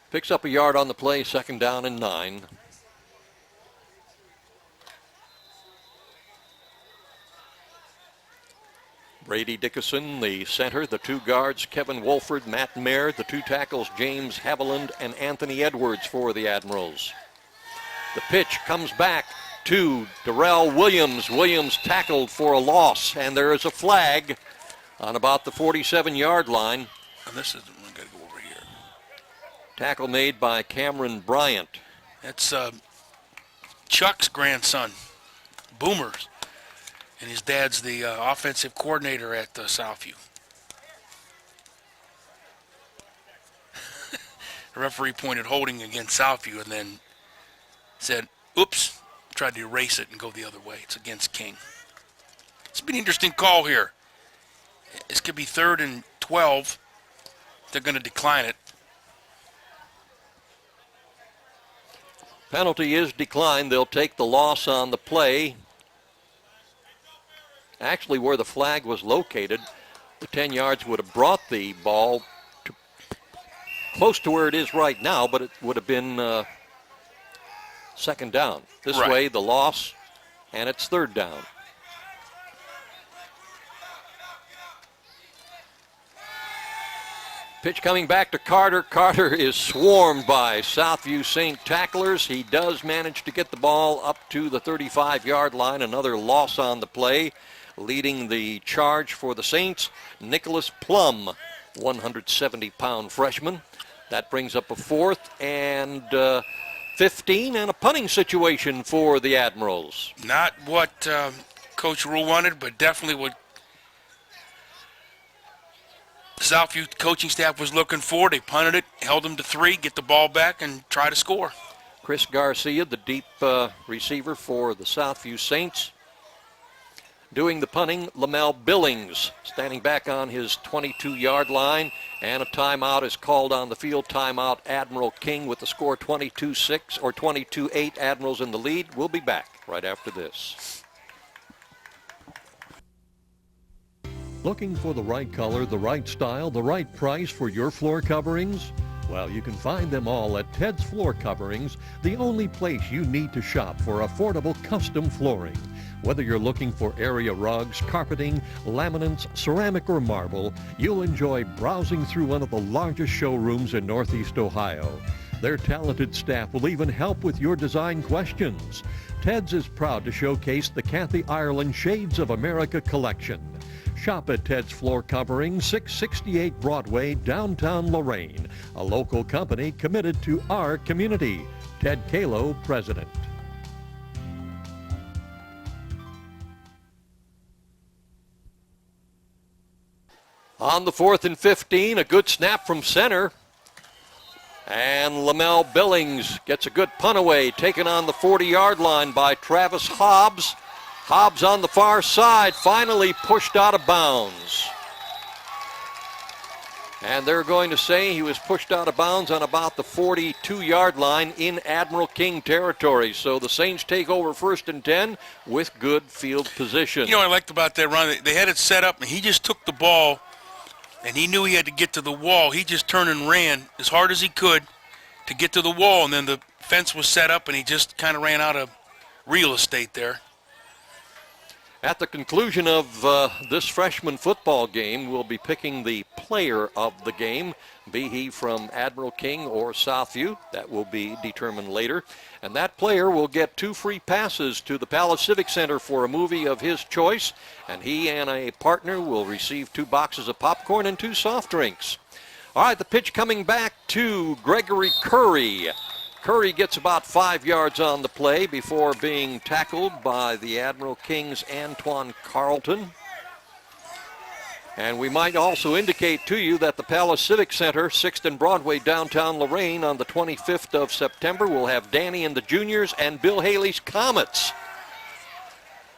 Picks up a yard on the play, 2nd down and 9. Brady Dickerson, the center, the 2 guards, Kevin Wolford, Matt Mayer, the 2 tackles, James Haviland and Anthony Edwards for the Admirals. The pitch comes back to Darrell Williams. Williams tackled for a loss, and there is a flag on about the 47-yard line. And this is, I got to go over here. Tackle made by Cameron Bryant. That's Chuck's grandson, Boomers, and his dad's the offensive coordinator at Southview. The referee pointed holding against Southview and then said, oops, tried to erase it and go the other way. It's against King. It's been an interesting call here. This could be 3rd and 12. They're going to decline it. Penalty is declined. They'll take the loss on the play. Actually, where the flag was located, the 10 yards would have brought the ball close to where it is right now, but it would have been second down. This way, the loss, and it's 3rd down. Pitch coming back to Carter. Carter is swarmed by Southview St. tacklers. He does manage to get the ball up to the 35-yard line. Another loss on the play. Leading the charge for the Saints, Nicholas Plum, 170-pound freshman. That brings up a 4th and 15 and a punting situation for the Admirals. Not what Coach Rule wanted, but definitely what Southview coaching staff was looking for. They punted it, held them to 3, get the ball back, and try to score. Chris Garcia, the deep receiver for the Southview Saints. Doing the punting, Lamel Billings, standing back on his 22-yard line, and a timeout is called on the field. Timeout, Admiral King, with the score 22-6 or 22-8. Admirals in the lead. We'll be back right after this. Looking for the right color, the right style, the right price for your floor coverings? Well, you can find them all at Ted's Floor Coverings, the only place you need to shop for affordable custom flooring. Whether you're looking for area rugs, carpeting, laminates, ceramic, or marble, you'll enjoy browsing through one of the largest showrooms in Northeast Ohio. Their talented staff will even help with your design questions. Ted's is proud to showcase the Kathy Ireland Shades of America collection. Shop at Ted's Floor Covering, 668 Broadway, downtown Lorain, a local company committed to our community. Ted Kalo, President. On the 4th and 15, a good snap from center. And Lamel Billings gets a good punt away, taken on the 40-yard line by Travis Hobbs. Hobbs on the far side, finally pushed out of bounds. And they're going to say he was pushed out of bounds on about the 42-yard line in Admiral King territory. So the Saints take over 1st and 10 with good field position. You know what I liked about that run? They had it set up, and he just took the ball, and he knew he had to get to the wall. He just turned and ran as hard as he could to get to the wall, and then the fence was set up, and he just kind of ran out of real estate there. At the conclusion of this freshman football game, we'll be picking the player of the game, be he from Admiral King or Southview. That will be determined later. And that player will get 2 free passes to the Palace Civic Center for a movie of his choice. And he and a partner will receive 2 boxes of popcorn and 2 soft drinks. All right, the pitch coming back to Gregory Curry. Curry gets about 5 yards on the play before being tackled by the Admiral King's Antoine Carlton. And we might also indicate to you that the Palace Civic Center, 6th and Broadway, downtown Lorain, on the 25th of September, will have Danny and the Juniors and Bill Haley's Comets.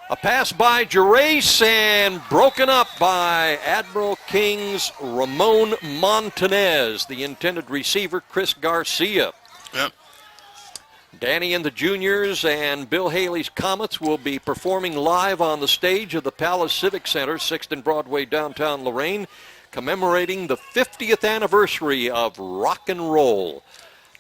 A pass by Gerace and broken up by Admiral King's Ramon Montanez, the intended receiver, Chris Garcia. Yep. Danny and the Juniors and Bill Haley's Comets will be performing live on the stage of the Palace Civic Center, 6th and Broadway, downtown Lorain, commemorating the 50th anniversary of rock and roll.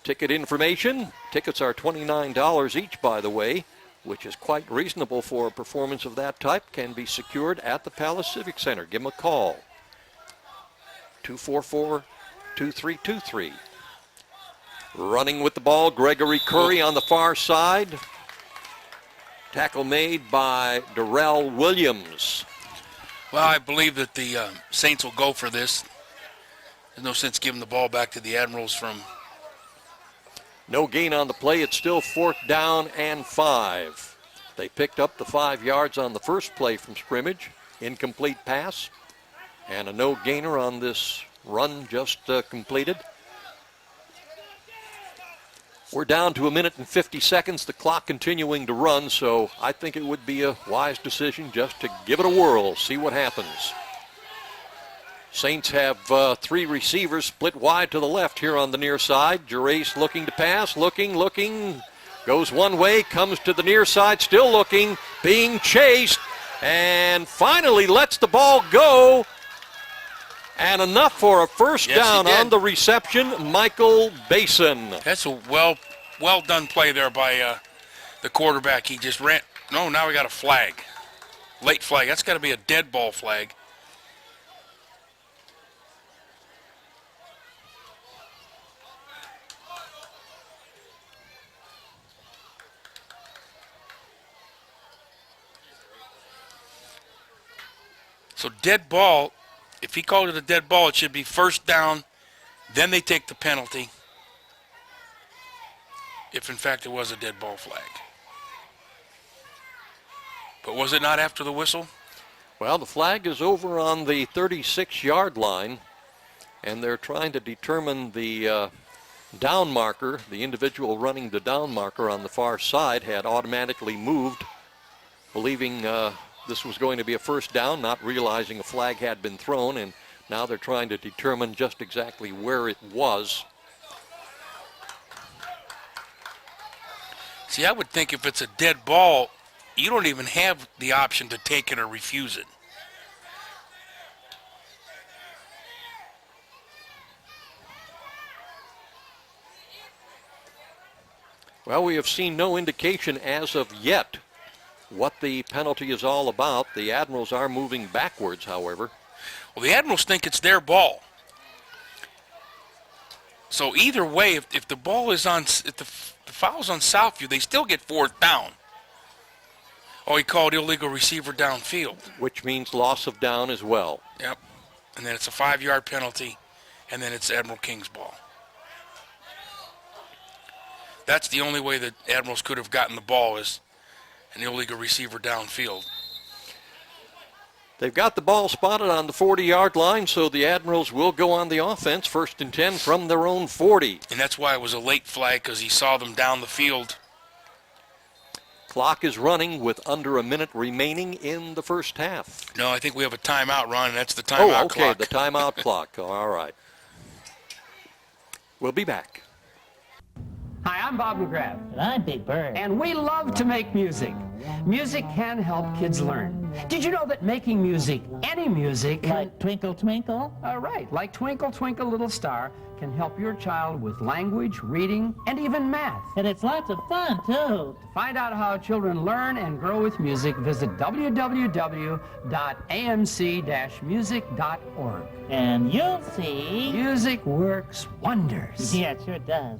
Ticket information, tickets are $29 each, by the way, which is quite reasonable for a performance of that type, can be secured at the Palace Civic Center. Give them a call, 244-2323. Running with the ball, Gregory Curry on the far side. Tackle made by Darrell Williams. Well, I believe that the Saints will go for this. There's no sense giving the ball back to the Admirals from... No gain on the play. It's still 4th down and 5. They picked up the 5 yards on the first play from scrimmage. Incomplete pass. And a no gainer on this run just completed. We're down to 1 minute and 50 seconds. The clock continuing to run, so I think it would be a wise decision just to give it a whirl, see what happens. Saints have 3 receivers split wide to the left here on the near side. Gerace looking to pass, looking, goes one way, comes to the near side, still looking, being chased, and finally lets the ball go. And enough for a first down on the reception, Michael Basin. That's a well done play there by the quarterback. He just ran. No, now we got a flag. Late flag. That's got to be a dead ball flag. So dead ball, if he called it a dead ball, it should be first down, then they take the penalty, if in fact it was a dead ball flag. But was it not after the whistle? Well, the flag is over on the 36-yard line, and they're trying to determine the down marker. The individual running the down marker on the far side had automatically moved, believing this was going to be a first down, not realizing a flag had been thrown, and now they're trying to determine just exactly where it was. See, I would think if it's a dead ball, you don't even have the option to take it or refuse it. Well, we have seen no indication as of yet what the penalty is all about. The Admirals are moving backwards, however. Well, the Admirals think it's their ball. So either way, if the ball is on, if the foul's on Southview, they still get 4th down. Oh, he called illegal receiver downfield. Which means loss of down as well. Yep. And then it's a 5-yard penalty, and then it's Admiral King's ball. That's the only way that Admirals could have gotten the ball, is an illegal receiver downfield. They've got the ball spotted on the 40-yard line, so the Admirals will go on the offense, 1st and 10 from their own 40. And that's why it was a late flag, because he saw them down the field. Clock is running with under a minute remaining in the first half. No, I think we have a timeout, Ron, and that's the timeout clock. Oh, okay, the timeout clock. All right. We'll be back. Hi, I'm Bob McGrath. And I'm Big Bird. And we love to make music. Music can help kids learn. Did you know that making music, any music... Like Twinkle Twinkle? Right, like Twinkle Twinkle Little Star, can help your child with language, reading, and even math. And it's lots of fun, too. To find out how children learn and grow with music, visit www.amc-music.org. And you'll see... Music works wonders. Yeah, it sure does.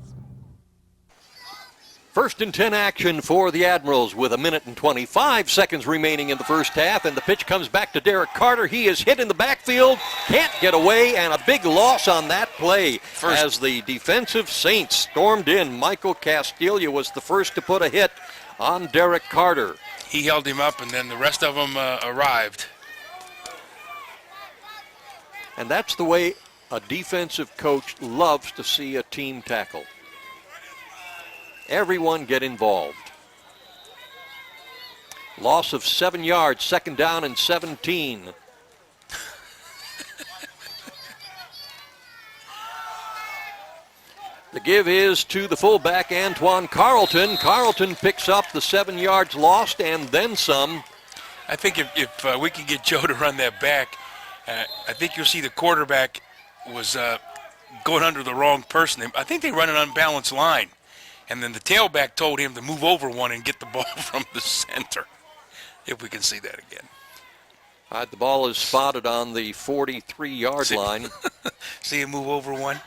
1st and 10 action for the Admirals with 1 minute and 25 seconds remaining in the first half, and the pitch comes back to Derek Carter. He is hit in the backfield, can't get away, and a big loss on that play as the defensive Saints stormed in. Michael Castilla was the first to put a hit on Derek Carter. He held him up, and then the rest of them arrived. And that's the way a defensive coach loves to see a team tackle. Everyone get involved. Loss of 7 yards, 2nd down and 17. The give is to the fullback, Antoine Carlton. Carlton picks up the 7 yards lost and then some. I think if we could get Joe to run that back, I think you'll see the quarterback was going under the wrong person. I think they run an unbalanced line. And then the tailback told him to move over one and get the ball from the center. If we can see that again. All right, the ball is spotted on the 43-yard line. See him move over one?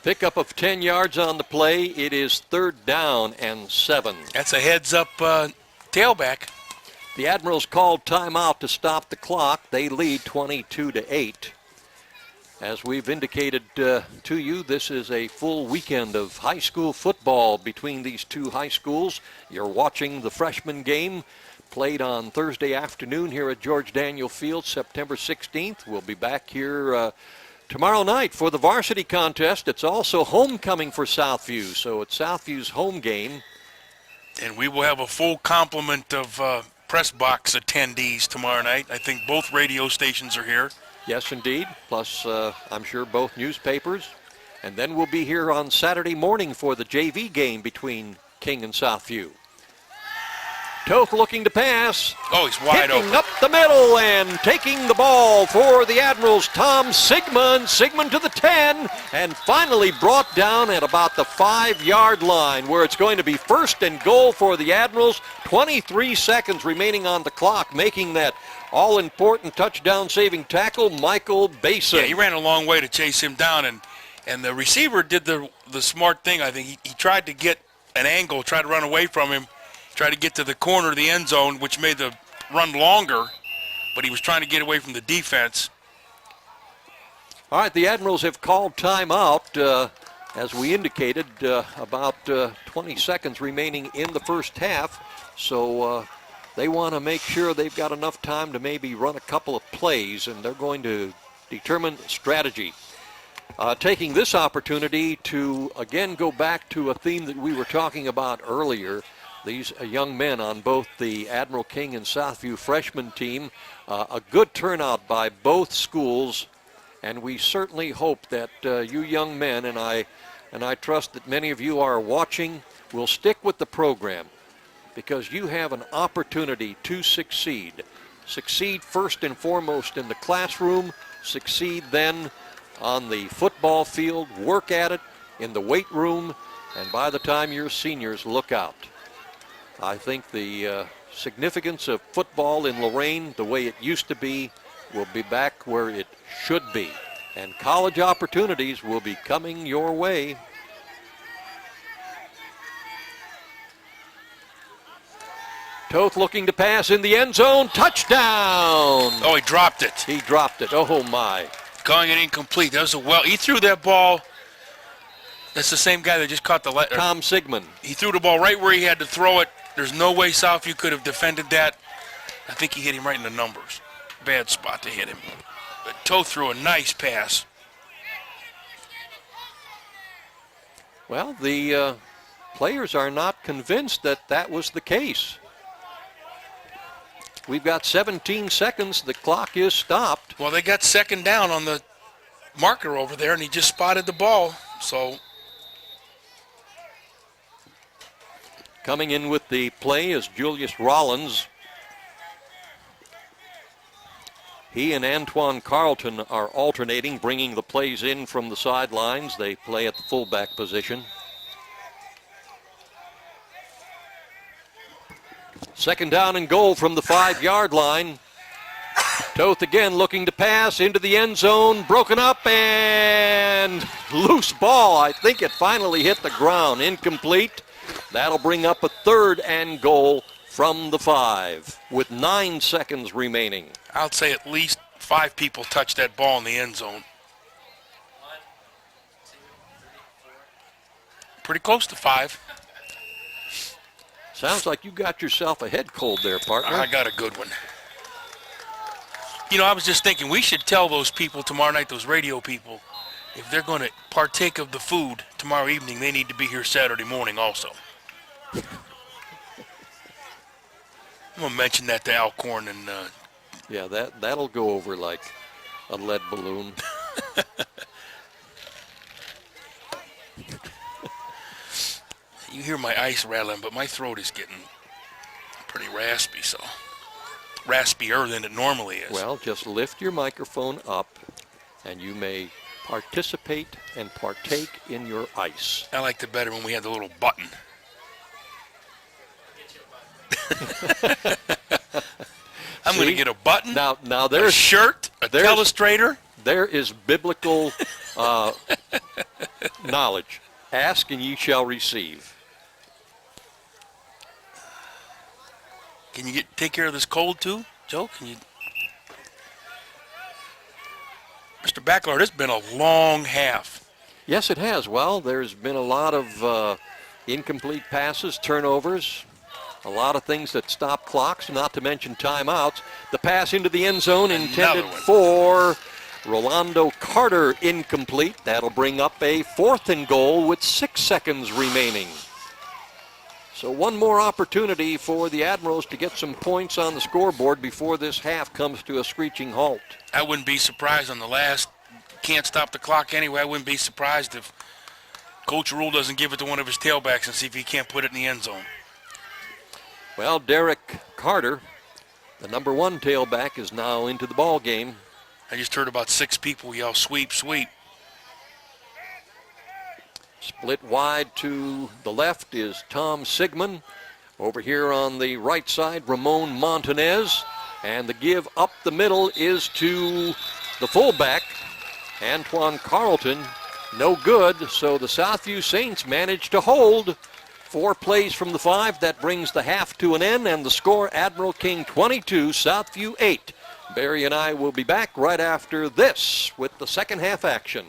Pickup of 10 yards on the play. It is 3rd down and 7. That's a heads-up tailback. The Admirals called timeout to stop the clock. They lead 22-8. As we've indicated to you, this is a full weekend of high school football between these two high schools. You're watching the freshman game played on Thursday afternoon here at George Daniel Field, September 16th. We'll be back here tomorrow night for the varsity contest. It's also homecoming for Southview, so it's Southview's home game. And we will have a full complement of press box attendees tomorrow night. I think both radio stations are here. Yes, indeed. Plus, I'm sure both newspapers. And then we'll be here on Saturday morning for the JV game between King and Southview. Toth looking to pass. Oh, he's wide Hitting open. up the middle and taking the ball for the Admirals. Tom Sigmund. Sigmund to the 10 and finally brought down at about the 5-yard line where it's going to be 1st and goal for the Admirals. 23 seconds remaining on the clock, making that all-important touchdown-saving tackle, Michael Basin. Yeah, he ran a long way to chase him down, and the receiver did the smart thing. I think he tried to get an angle, tried to run away from him, tried to get to the corner of the end zone, which made the run longer, but he was trying to get away from the defense. All right, the Admirals have called timeout, as we indicated, about 20 seconds remaining in the first half. So they want to make sure they've got enough time to maybe run a couple of plays, and they're going to determine strategy. Taking this opportunity to, again, go back to a theme that we were talking about earlier. These young men on both the Admiral King and Southview freshman team, a good turnout by both schools, and we certainly hope that you young men, and I trust that many of you are watching, will stick with the program because you have an opportunity to succeed. Succeed first and foremost in the classroom, succeed then on the football field, work at it in the weight room, and by the time you're seniors, look out. I think the significance of football in Lorain, the way it used to be, will be back where it should be. And college opportunities will be coming your way. Toth looking to pass in the end zone. Touchdown! Oh, he dropped it. He dropped it. Oh, my. Calling it incomplete. That was he threw that ball. That's the same guy that just caught the Tom Sigmund. He threw the ball right where he had to throw it. There's no way Southview could have defended that. I think he hit him right in the numbers. Bad spot to hit him. But Toth threw a nice pass. Well, the players are not convinced that that was the case. We've got 17 seconds. The clock is stopped. Well, they got 2nd down on the marker over there, and he just spotted the ball. So coming in with the play is Julius Rollins. He and Antoine Carlton are alternating, bringing the plays in from the sidelines. They play at the fullback position. 2nd down and goal from the 5-yard line. Toth again looking to pass into the end zone. Broken up and loose ball. I think it finally hit the ground. Incomplete. That'll bring up a 3rd and goal from the 5 with 9 seconds remaining. I'd say at least 5 people touched that ball in the end zone. Pretty close to 5. Sounds like you got yourself a head cold there, partner. I got a good one. You know, I was just thinking we should tell those people tomorrow night, those radio people, if they're going to partake of the food tomorrow evening, they need to be here Saturday morning also. I'm going to mention that to Alcorn and... yeah, that'll go over like a lead balloon. You hear my ice rattling, but my throat is getting pretty raspy, so raspier than it normally is. Well, just lift your microphone up, and you may participate and partake in your ice. I liked it better when we had the little button. I'm going to get a button, now there's a shirt, a telestrator. There is biblical knowledge. Ask and ye shall receive. Can you take care of this cold too, Joe? Can you? Mr. Backlard, it's been a long half. Yes, it has. Well, there's been a lot of incomplete passes, turnovers, a lot of things that stop clocks, not to mention timeouts. The pass into the end zone intended for Rolando Carter, incomplete. That'll bring up a 4th and goal with 6 seconds remaining. So one more opportunity for the Admirals to get some points on the scoreboard before this half comes to a screeching halt. I wouldn't be surprised on the last. Can't stop the clock anyway. I wouldn't be surprised if Coach Rule doesn't give it to one of his tailbacks and see if he can't put it in the end zone. Well, Derek Carter, the number 1 tailback, is now into the ball game. I just heard about 6 people yell, "Sweep, sweep." Split wide to the left is Tom Sigmund. Over here on the right side, Ramon Montanez. And the give up the middle is to the fullback, Antoine Carlton. No good, so the Southview Saints managed to hold. 4 plays from the 5. That brings the half to an end, and the score, Admiral King 22, Southview 8. Barry and I will be back right after this with the second half action.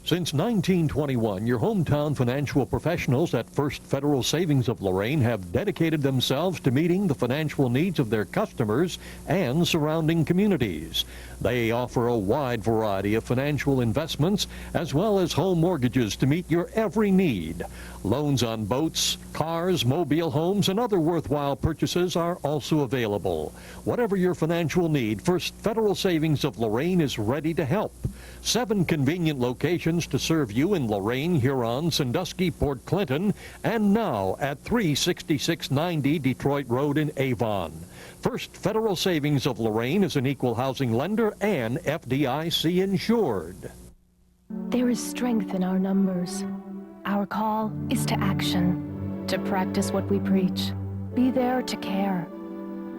Since 1921, your hometown financial professionals at First Federal Savings of Lorain have dedicated themselves to meeting the financial needs of their customers and surrounding communities. They offer a wide variety of financial investments as well as home mortgages to meet your every need. Loans on boats, cars, mobile homes, and other worthwhile purchases are also available. Whatever your financial need, First Federal Savings of Lorain is ready to help. 7 convenient locations to serve you in Lorain, Huron, Sandusky, Port Clinton, and now at 36690 Detroit Road in Avon. First Federal Savings of Lorain is an equal housing lender and FDIC insured. There is strength in our numbers. Our call is to action, to practice what we preach. Be there to care.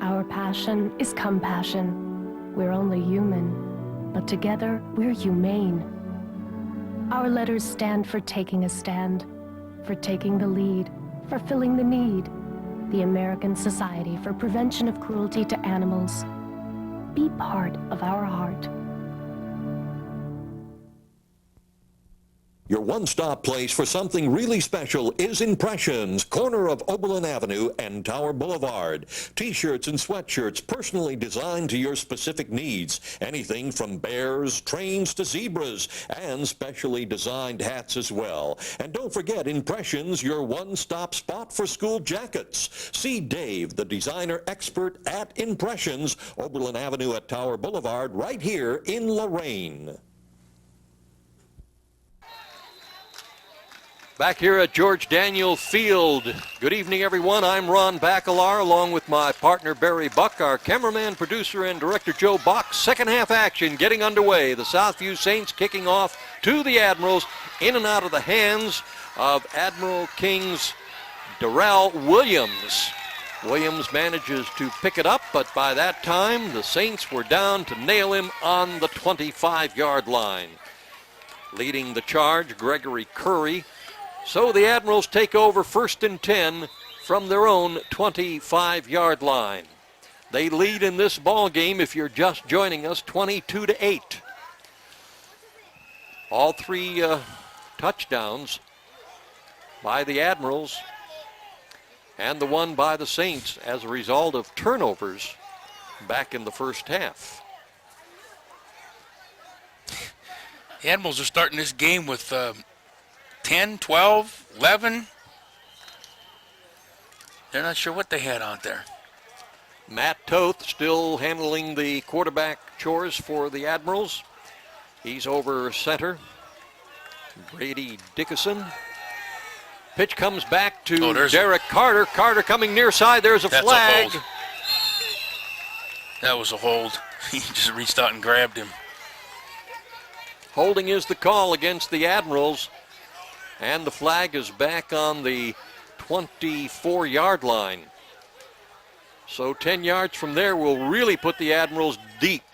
Our passion is compassion. We're only human, but together we're humane. Our letters stand for taking a stand, for taking the lead, for filling the need. The American Society for Prevention of Cruelty to Animals. Be part of our heart. Your one-stop place for something really special is Impressions, corner of Oberlin Avenue and Tower Boulevard. T-shirts and sweatshirts personally designed to your specific needs. Anything from bears, trains to zebras, and specially designed hats as well. And don't forget Impressions, your one-stop spot for school jackets. See Dave, the designer expert at Impressions, Oberlin Avenue at Tower Boulevard, right here in Lorain. Back here at George Daniel Field. Good evening, everyone. I'm Ron Baccalar, along with my partner Barry Buck, our cameraman, producer, and director Joe Bach. Second half action getting underway. The Southview Saints kicking off to the Admirals, in and out of the hands of Admiral King's Darrell Williams. Williams manages to pick it up, but by that time, the Saints were down to nail him on the 25-yard line. Leading the charge, Gregory Curry. So the Admirals take over 1st and 10 from their own 25-yard line. They lead in this ball game, if you're just joining us, 22-8. All 3 touchdowns by the Admirals and the one by the Saints as a result of turnovers back in the first half. The Admirals are starting this game with 10, 12, 11. They're not sure what they had out there. Matt Toth still handling the quarterback chores for the Admirals. He's over center. Brady Dickinson. Pitch comes back to Derek Carter. Carter coming near side. There's a flag. A hold. That was a hold. He just reached out and grabbed him. Holding is the call against the Admirals. And the flag is back on the 24-yard line. So 10 yards from there will really put the Admirals deep.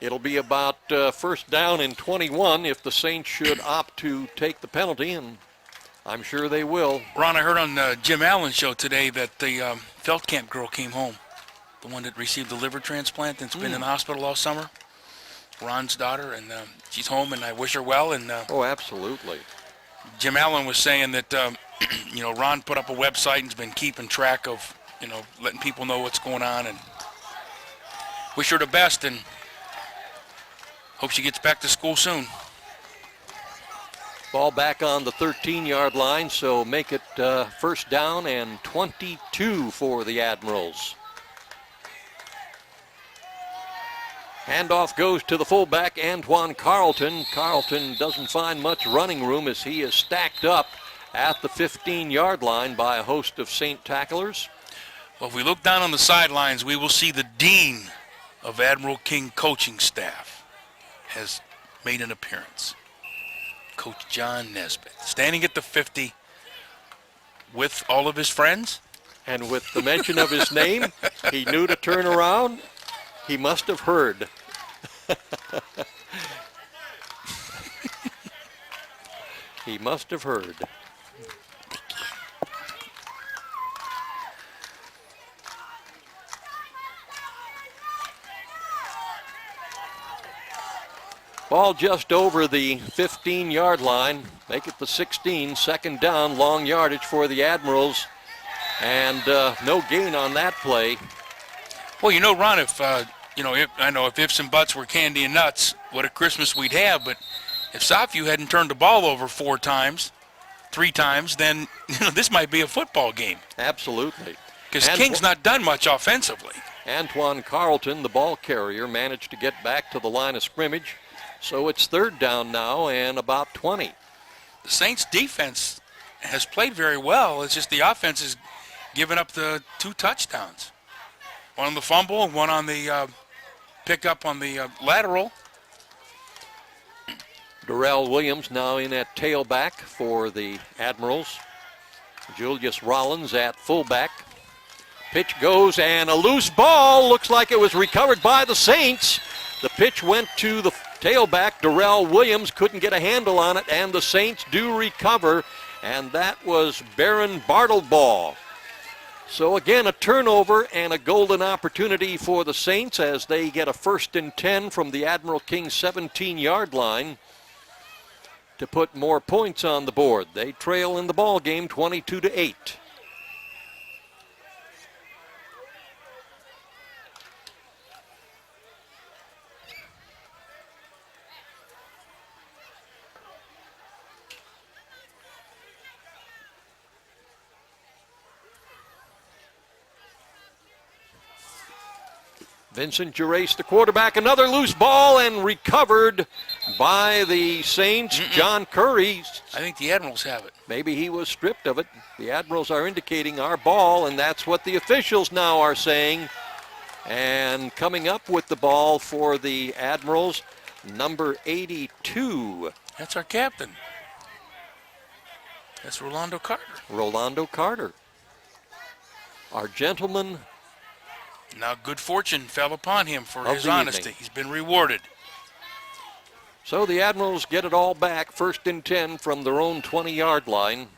It'll be about first down and 21 if the Saints should opt to take the penalty, and I'm sure they will. Ron, I heard on Jim Allen's show today that the Feldkamp girl came home, the one that received the liver transplant and's been in the hospital all summer. Ron's daughter, and she's home, and I wish her well. And oh, absolutely. Jim Allen was saying that Ron put up a website and's been keeping track of letting people know what's going on, and wish her the best, and hope she gets back to school soon. Ball back on the 13-yard line, so make it first down and 22 for the Admirals. Handoff goes to the fullback, Antoine Carlton. Carlton doesn't find much running room as he is stacked up at the 15-yard line by a host of Saint tacklers. Well, if we look down on the sidelines, we will see the dean of Admiral King coaching staff has made an appearance. Coach John Nesbitt, standing at the 50 with all of his friends. And with the mention of his name, he knew to turn around. He must have heard. He must have heard. Ball just over the 15-yard line. Make it the 16. Second down, long yardage for the Admirals. And no gain on that play. Well, Ron, if ifs and buts were candy and nuts, what a Christmas we'd have. But if Southview hadn't turned the ball over 3 times, then this might be a football game. Absolutely. Because King's not done much offensively. Antoine Carlton, the ball carrier, managed to get back to the line of scrimmage. So it's third down now and about 20. The Saints' defense has played very well. It's just the offense has given up the 2 touchdowns. One on the fumble and one on the pickup on the lateral. Darrell Williams now in at tailback for the Admirals. Julius Rollins at fullback. Pitch goes and a loose ball. Looks like it was recovered by the Saints. The pitch went to the tailback. Darrell Williams couldn't get a handle on it, and the Saints do recover, and that was Baron Bartleball. So again, a turnover and a golden opportunity for the Saints as they get a 1st and 10 from the Admiral King 17-yard line to put more points on the board. They trail in the ball game 22-8. Vincent Gerace, the quarterback, another loose ball and recovered by the Saints. John Curry. I think the Admirals have it. Maybe he was stripped of it. The Admirals are indicating our ball, and that's what the officials now are saying. And coming up with the ball for the Admirals, number 82. That's our captain. That's Rolando Carter. Rolando Carter. Our gentleman. Now good fortune fell upon him for his honesty. He's been rewarded. So the Admirals get it all back, 1st and 10 from their own 20-yard line.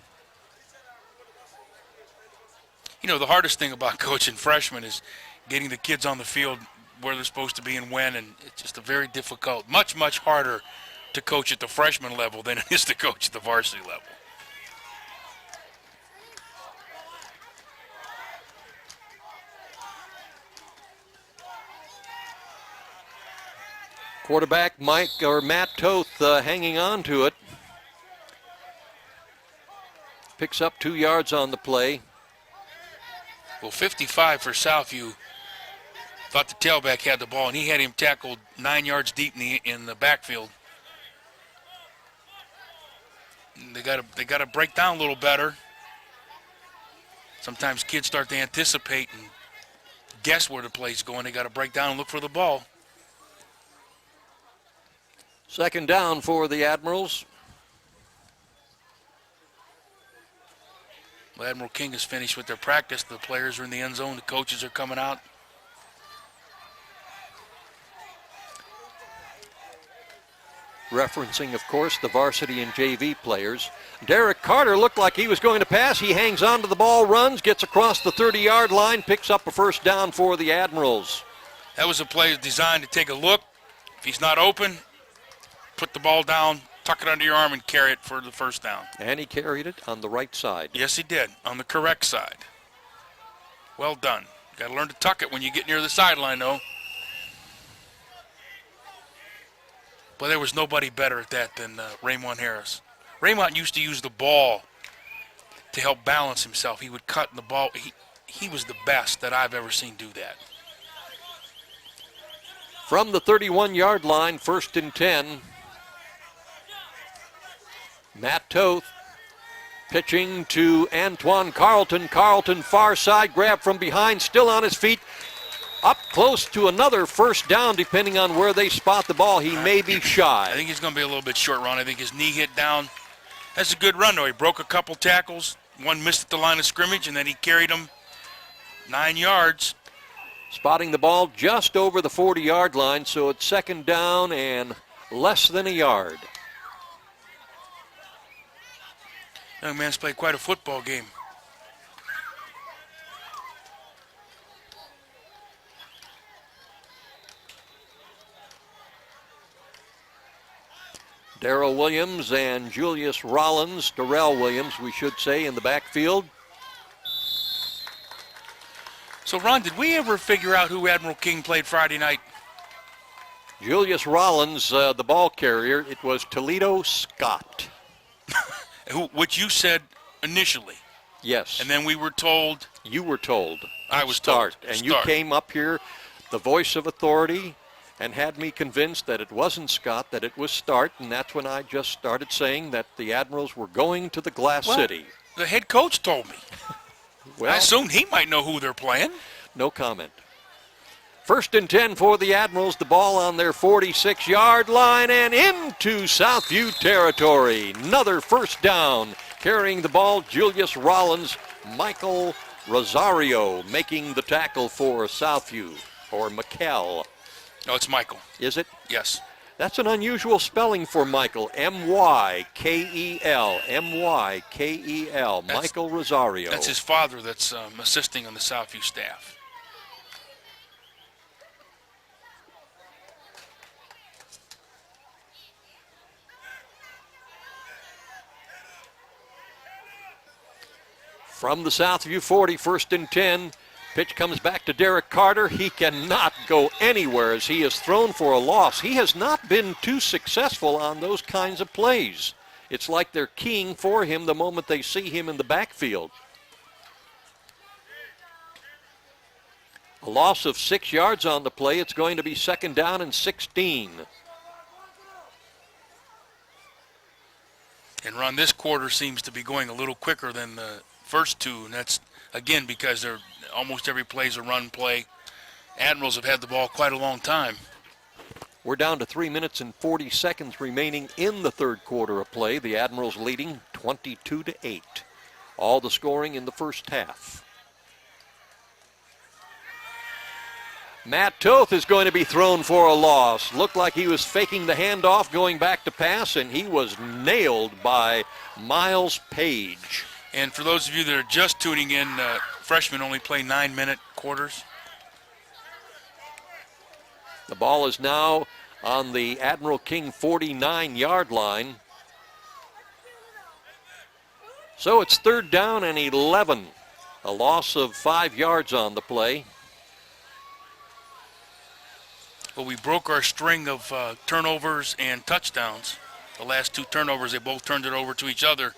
The hardest thing about coaching freshmen is getting the kids on the field where they're supposed to be and when, and it's just a very difficult, much harder to coach at the freshman level than it is to coach at the varsity level. Quarterback Matt Toth hanging on to it. Picks up 2 yards on the play. Well, 55 for Southview. Thought the tailback had the ball, and he had him tackled 9 yards deep in the backfield. They got to break down a little better. Sometimes kids start to anticipate and guess where the play's going. They got to break down and look for the ball. Second down for the Admirals. Well, Admiral King is finished with their practice. The players are in the end zone. The coaches are coming out. referencing, of course, the varsity and JV players. Derek Carter looked like he was going to pass. He hangs on to the ball, runs, gets across the 30-yard line, picks up a first down for the Admirals. That was a play designed to take a look. If he's not open, put the ball down, tuck it under your arm, and carry it for the first down. And he carried it on the right side. Yes, he did, on the correct side. Well done. Got to learn to tuck it when you get near the sideline, though. But there was nobody better at that than Raymond Harris. Raymond used to use the ball to help balance himself. He would cut in the ball. He was the best that I've ever seen do that. From the 31-yard line, 1st and 10. Matt Toth pitching to Antoine Carlton. Carlton far side, grab from behind, still on his feet. Up close to another first down, depending on where they spot the ball. He may be shy. I think he's going to be a little bit short, Ron. I think his knee hit down. That's a good run, though. He broke a couple tackles. One missed at the line of scrimmage, and then he carried him 9 yards. Spotting the ball just over the 40-yard line, so it's 2nd down and less than a yard. Young man's played quite a football game. Darrell Williams and Julius Rollins, Darrell Williams, we should say, in the backfield. So, Ron, did we ever figure out who Admiral King played Friday night? Julius Rollins, the ball carrier, it was Toledo Scott. Which you said initially. Yes. And then we were told. You were told. I was start. told. And you came up here, the voice of authority, and had me convinced that it wasn't Scott, that it was Start, and that's when I just started saying that the Admirals were going to the Glass City. The head coach told me. Well, I assumed he might know who they're playing. No comment. 1st and 10 for the Admirals. The ball on their 46-yard line and into Southview territory. Another first down. Carrying the ball, Julius Rollins, Michael Rosario making the tackle for Southview, or Mikel. No, it's Michael. Is it? Yes. That's an unusual spelling for Michael. M-Y-K-E-L. M-Y-K-E-L. Michael Rosario. That's his father that's assisting on the Southview staff. From the Southview 40, 1st and 10. Pitch comes back to Derek Carter. He cannot go anywhere as he is thrown for a loss. He has not been too successful on those kinds of plays. It's like they're keying for him the moment they see him in the backfield. A loss of 6 yards on the play. It's going to be 2nd down and 16. And Ron, this quarter seems to be going a little quicker than the first two, and that's, again, because they're almost every play is a run play. Admirals have had the ball quite a long time. We're down to 3 minutes and 40 seconds remaining in the 3rd quarter of play. The Admirals leading 22-8. All the scoring in the first half. Matt Toth is going to be thrown for a loss. Looked like he was faking the handoff, going back to pass, and he was nailed by Miles Page. And for those of you that are just tuning in, freshmen only play 9-minute quarters. The ball is now on the Admiral King 49-yard line. So it's 3rd down and 11. A loss of 5 yards on the play. Well, we broke our string of turnovers and touchdowns. The last 2 turnovers, they both turned it over to each other,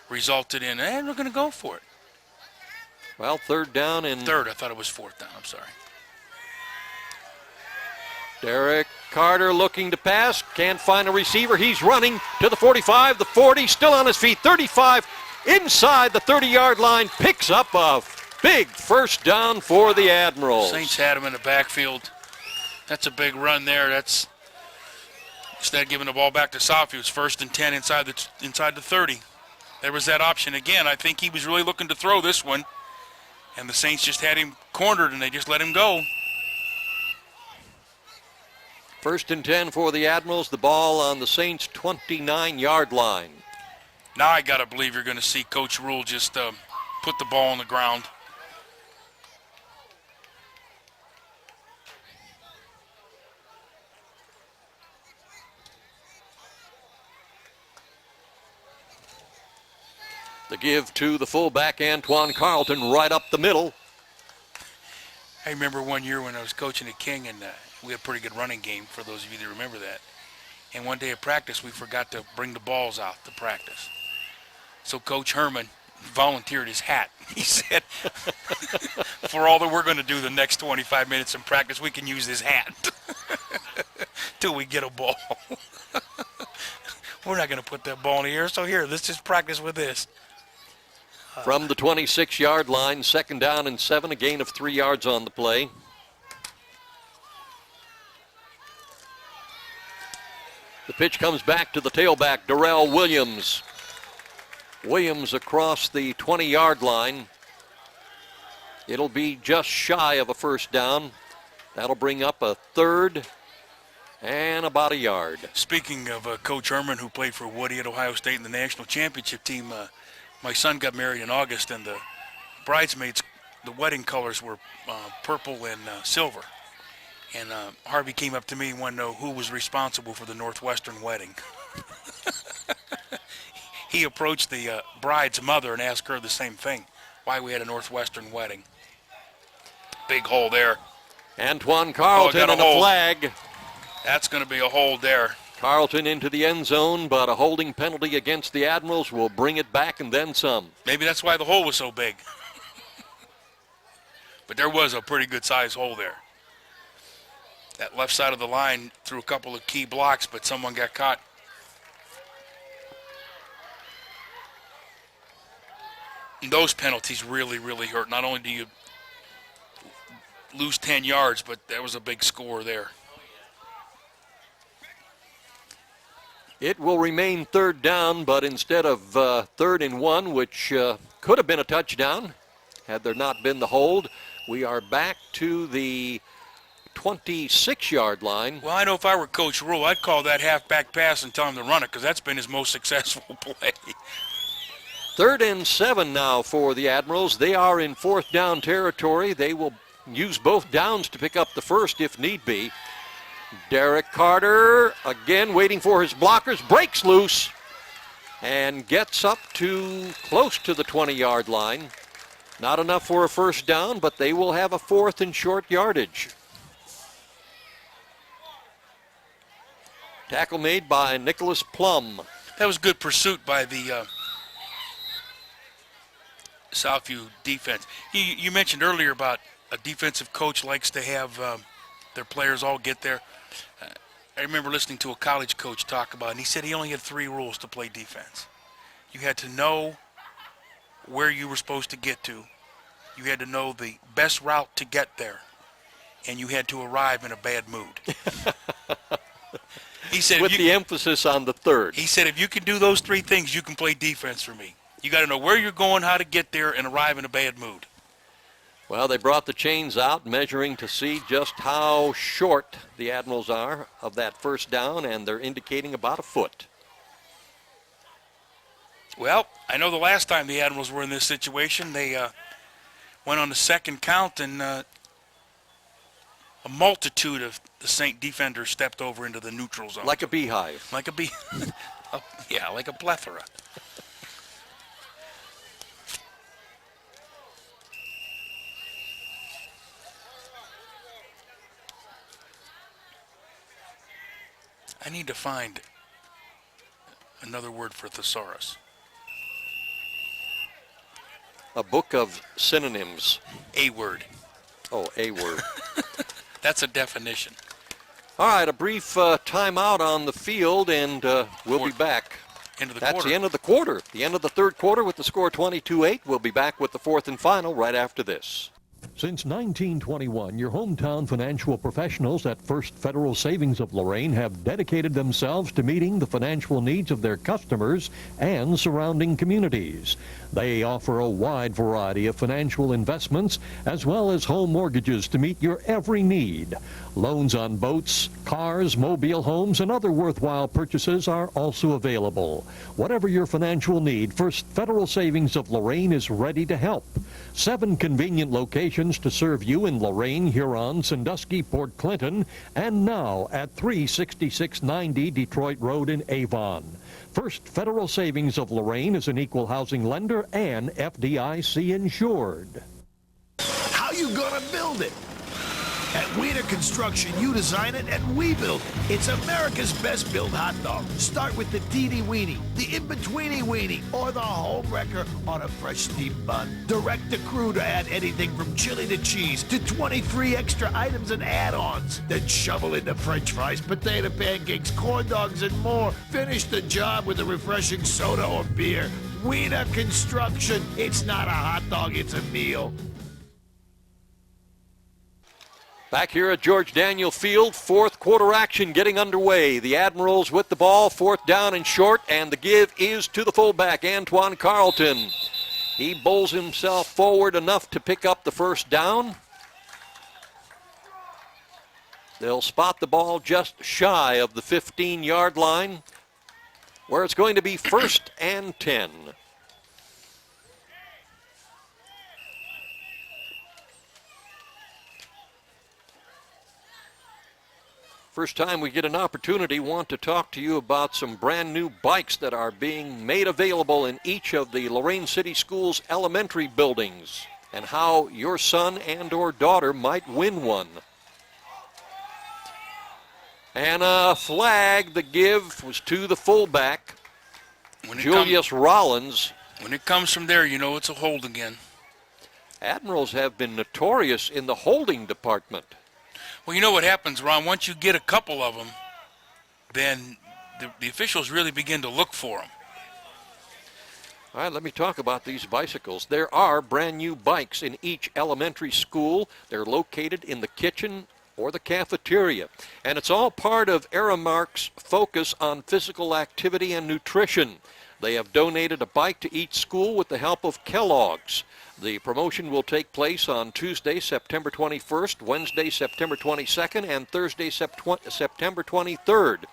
resulted in, and we're going to go for it. Well, 3rd down and... 3rd, I thought it was 4th down, I'm sorry. Derek Carter looking to pass, can't find a receiver. He's running to the 45, the 40, still on his feet, 35, inside the 30-yard line, picks up a big first down for the Admirals. Saints had him in the backfield. That's a big run there. That's, instead of giving the ball back to Southview, it's 1st and 10 inside the 30. There was that option again. I think he was really looking to throw this one, and the Saints just had him cornered, and they just let him go. First and 10 for the Admirals. The ball on the Saints' 29-yard line. Now I got to believe you're going to see Coach Rule just put the ball on the ground. The give to the fullback, Antoine Carlton, right up the middle. I remember one year when I was coaching at King, and we had a pretty good running game, for those of you that remember that. And one day at practice, we forgot to bring the balls out to practice. So Coach Herman volunteered his hat. He said, for all that we're going to do the next 25 minutes in practice, we can use this hat till we get a ball. We're not going to put that ball in the air, so here, let's just practice with this. From the 26-yard line, 2nd down and 7, a gain of 3 yards on the play. The pitch comes back to the tailback, Darrell Williams. Williams across the 20-yard line. It'll be just shy of a first down. That'll bring up a 3rd and about a yard. Speaking of Coach Herman, who played for Woody at Ohio State in the national championship team, my son got married in August, and the bridesmaids, the wedding colors were purple and silver. And Harvey came up to me and wanted to know who was responsible for the Northwestern wedding. He approached the bride's mother and asked her the same thing, why we had a Northwestern wedding. Big hole there. Antoine Carlton and a flag. That's going to be a hold there. Carlton into the end zone, but a holding penalty against the Admirals will bring it back and then some. Maybe that's why the hole was so big. But there was a pretty good size hole there. That left side of the line threw a couple of key blocks, but someone got caught. And those penalties really, really hurt. Not only do you lose 10 yards, but that was a big score there. It will remain 3rd down, but instead of 3rd and 1, which could have been a touchdown had there not been the hold, we are back to the 26-yard line. Well, I know if I were Coach Rule, I'd call that halfback pass and tell him to run it, because that's been his most successful play. 3rd and 7 now for the Admirals. They are in 4th down territory. They will use both downs to pick up the first if need be. Derek Carter, again waiting for his blockers, breaks loose and gets up to close to the 20-yard line. Not enough for a first down, but they will have a 4th and short yardage. Tackle made by Nicholas Plum. That was good pursuit by the Southview defense. You mentioned earlier about a defensive coach likes to have their players all get there. I remember listening to a college coach talk about it, and he said he only had 3 rules to play defense. You had to know where you were supposed to get to. You had to know the best route to get there. And you had to arrive in a bad mood. He said, with the emphasis on the 3rd. He said, if you can do those 3 things, you can play defense for me. You got to know where you're going, how to get there, and arrive in a bad mood. Well, they brought the chains out, measuring to see just how short the Admirals are of that first down, and they're indicating about a foot. Well, I know the last time the Admirals were in this situation, they went on the 2nd count, and a multitude of the Saint defenders stepped over into the neutral zone. Like a beehive. Like a bee. Yeah, like a plethora. I need to find another word for thesaurus. A book of synonyms. A word. Oh, a word. That's a definition. All right, a brief timeout on the field, and we'll be back. That's the end of the quarter. The end of the 3rd quarter with the score 22-8. We'll be back with the 4th and final right after this. Since 1921, your hometown financial professionals at First Federal Savings of Lorain have dedicated themselves to meeting the financial needs of their customers and surrounding communities. They offer a wide variety of financial investments as well as home mortgages to meet your every need. Loans on boats, cars, mobile homes, and other worthwhile purchases are also available. Whatever your financial need, First Federal Savings of Lorain is ready to help. 7 convenient locations to serve you in Lorain, Huron, Sandusky, Port Clinton, and now at 36690 Detroit Road in Avon. First Federal Savings of Lorain is an equal housing lender and FDIC insured. How you gonna build it? At Wiener Construction, you design it and we build it. It's America's best built hot dog. Start with the teeny-weeny, the in-betweeny weenie, or the home wrecker on a fresh steamed bun. Direct the crew to add anything from chili to cheese to 23 extra items and add-ons. Then shovel in the french fries, potato pancakes, corn dogs, and more. Finish the job with a refreshing soda or beer. Wiener Construction. It's not a hot dog, it's a meal. Back here at George Daniel Field, fourth quarter action getting underway. The Admirals with the ball, 4th down and short, and the give is to the fullback, Antoine Carlton. He bowls himself forward enough to pick up the first down. They'll spot the ball just shy of the 15-yard line, where it's going to be 1st and 10. First time we get an opportunity, want to talk to you about some brand new bikes that are being made available in each of the Lorain City Schools elementary buildings and how your son and or daughter might win one. And a flag, the give was to the fullback, Julius Rollins. When it comes from there, you know it's a hold again. Admirals have been notorious in the holding department. Well, you know what happens, Ron? Once you get a couple of them, then the officials really begin to look for them. All right, let me talk about these bicycles. There are brand new bikes in each elementary school. They're located in the kitchen or the cafeteria. And it's all part of Aramark's focus on physical activity and nutrition. They have donated a bike to each school with the help of Kellogg's. The promotion will take place on Tuesday, September 21st, Wednesday, September 22nd, and Thursday, September 23rd.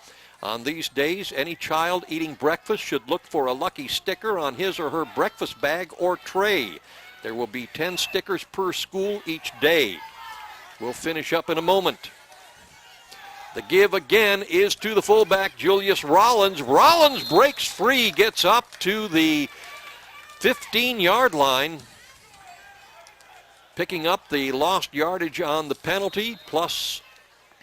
On these days, any child eating breakfast should look for a lucky sticker on his or her breakfast bag or tray. There will be 10 stickers per school each day. We'll finish up in a moment. The give again is to the fullback, Julius Rollins. Rollins breaks free, gets up to the 15-yard line, picking up the lost yardage on the penalty, plus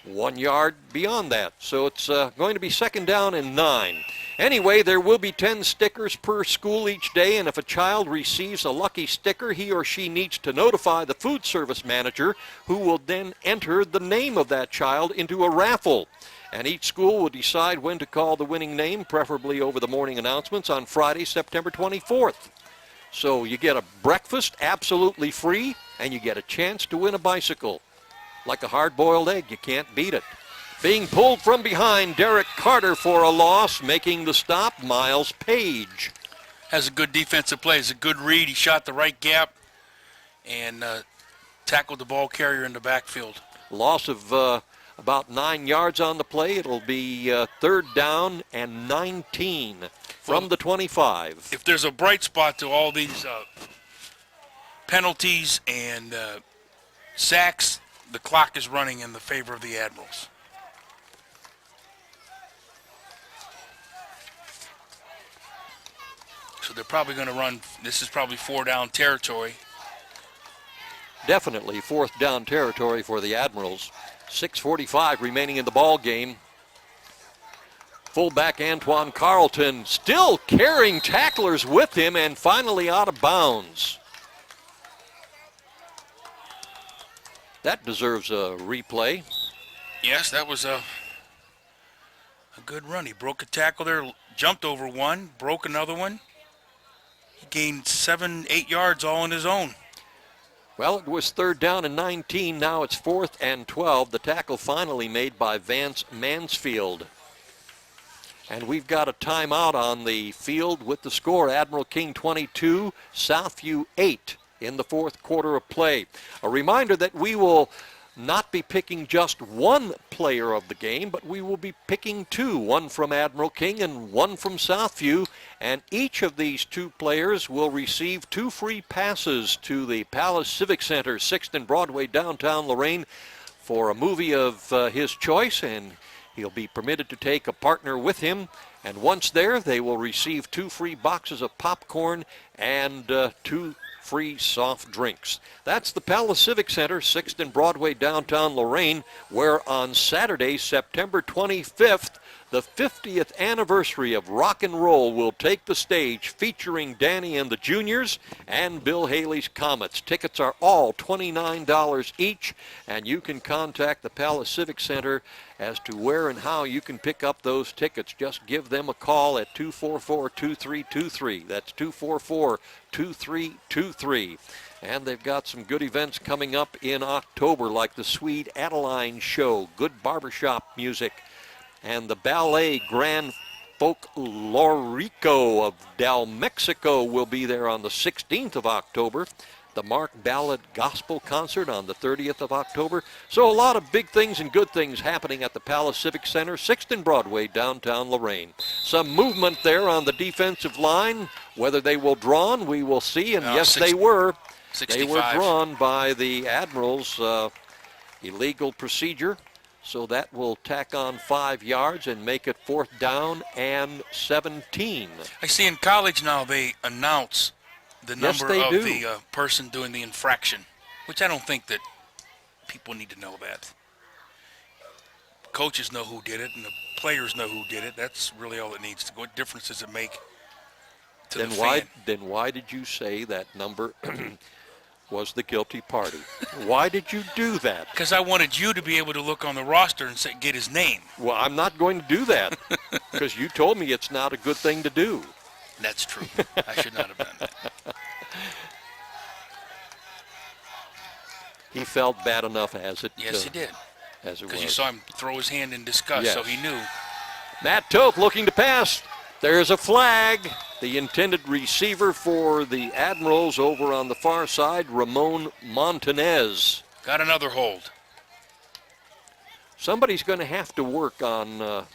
1 yard beyond that. So it's going to be 2nd down and 9. Anyway, there will be 10 stickers per school each day, and if a child receives a lucky sticker, he or she needs to notify the food service manager, who will then enter the name of that child into a raffle. And each school will decide when to call the winning name, preferably over the morning announcements on Friday, September 24th. So you get a breakfast absolutely free, and you get a chance to win a bicycle. Like a hard-boiled egg, you can't beat it. Being pulled from behind, Derek Carter for a loss, making the stop, Miles Page. Has a good defensive play. It's a good read. He shot the right gap and tackled the ball carrier in the backfield. Loss of about 9 yards on the play. It'll be 3rd down and 19 from the 25. If there's a bright spot to all these penalties and sacks, the clock is running in the favor of the Admirals. So they're probably going to run, this is probably 4-down territory. Definitely 4th down territory for the Admirals. 6:45 remaining in the ball game. Fullback Antoine Carlton still carrying tacklers with him and finally out of bounds. That deserves a replay. Yes, that was a good run. He broke a tackle there, jumped over one, broke another one. He gained 7-8 yards all on his own. Well, it was 3rd down and 19. Now it's 4th and 12. The tackle finally made by Vance Mansfield. And we've got a timeout on the field with the score. Admiral King 22, Southview 8 in the 4th quarter of play. A reminder that we will not be picking just one player of the game, but we will be picking 2, one from Admiral King and one from Southview, and each of these 2 players will receive 2 free passes to the Palace Civic Center, 6th and Broadway, downtown Lorain, for a movie of his choice, and he'll be permitted to take a partner with him, and once there, they will receive 2 free boxes of popcorn and 2 free soft drinks. That's the Palace Civic Center, 6th and Broadway, downtown Lorain, where on Saturday, September 25th, the 50th anniversary of rock and roll will take the stage, featuring Danny and the Juniors and Bill Haley's Comets. Tickets are all $29 each, and you can contact the Palace Civic Center as to where and how you can pick up those tickets. Just give them a call at 244-2323. That's 244-2323. And they've got some good events coming up in October, like the Swede Adeline Show, good barbershop music, and the Ballet Grand Folklorico of Del Mexico will be there on the 16th of October. The Mark Ballad Gospel Concert on the 30th of October. So a lot of big things and good things happening at the Palace Civic Center, 6th and Broadway, downtown Lorain. Some movement there on the defensive line. Whether they will drawn, we will see. And yes, they were. 65. They were drawn by the Admirals' illegal procedure. So that will tack on 5 yards and make it 4th down and 17. I see in college now they announce the number of the person doing the infraction, which I don't think that people need to know that. Coaches know who did it, and the players know who did it. That's really all it needs to go. What difference does it make to the fan? Then why did you say that number was the guilty party? Why did you do that? Because I wanted you to be able to look on the roster and get his name. Well, I'm not going to do that because you told me it's not a good thing to do. That's true. I should not have done that. He felt bad enough as it Yes, he did. As it was. Because you saw him throw his hand in disgust, so he knew. Matt Toth looking to pass. There's a flag. The intended receiver for the Admirals over on the far side, Ramon Montanez. Got another hold. Somebody's going to have to work on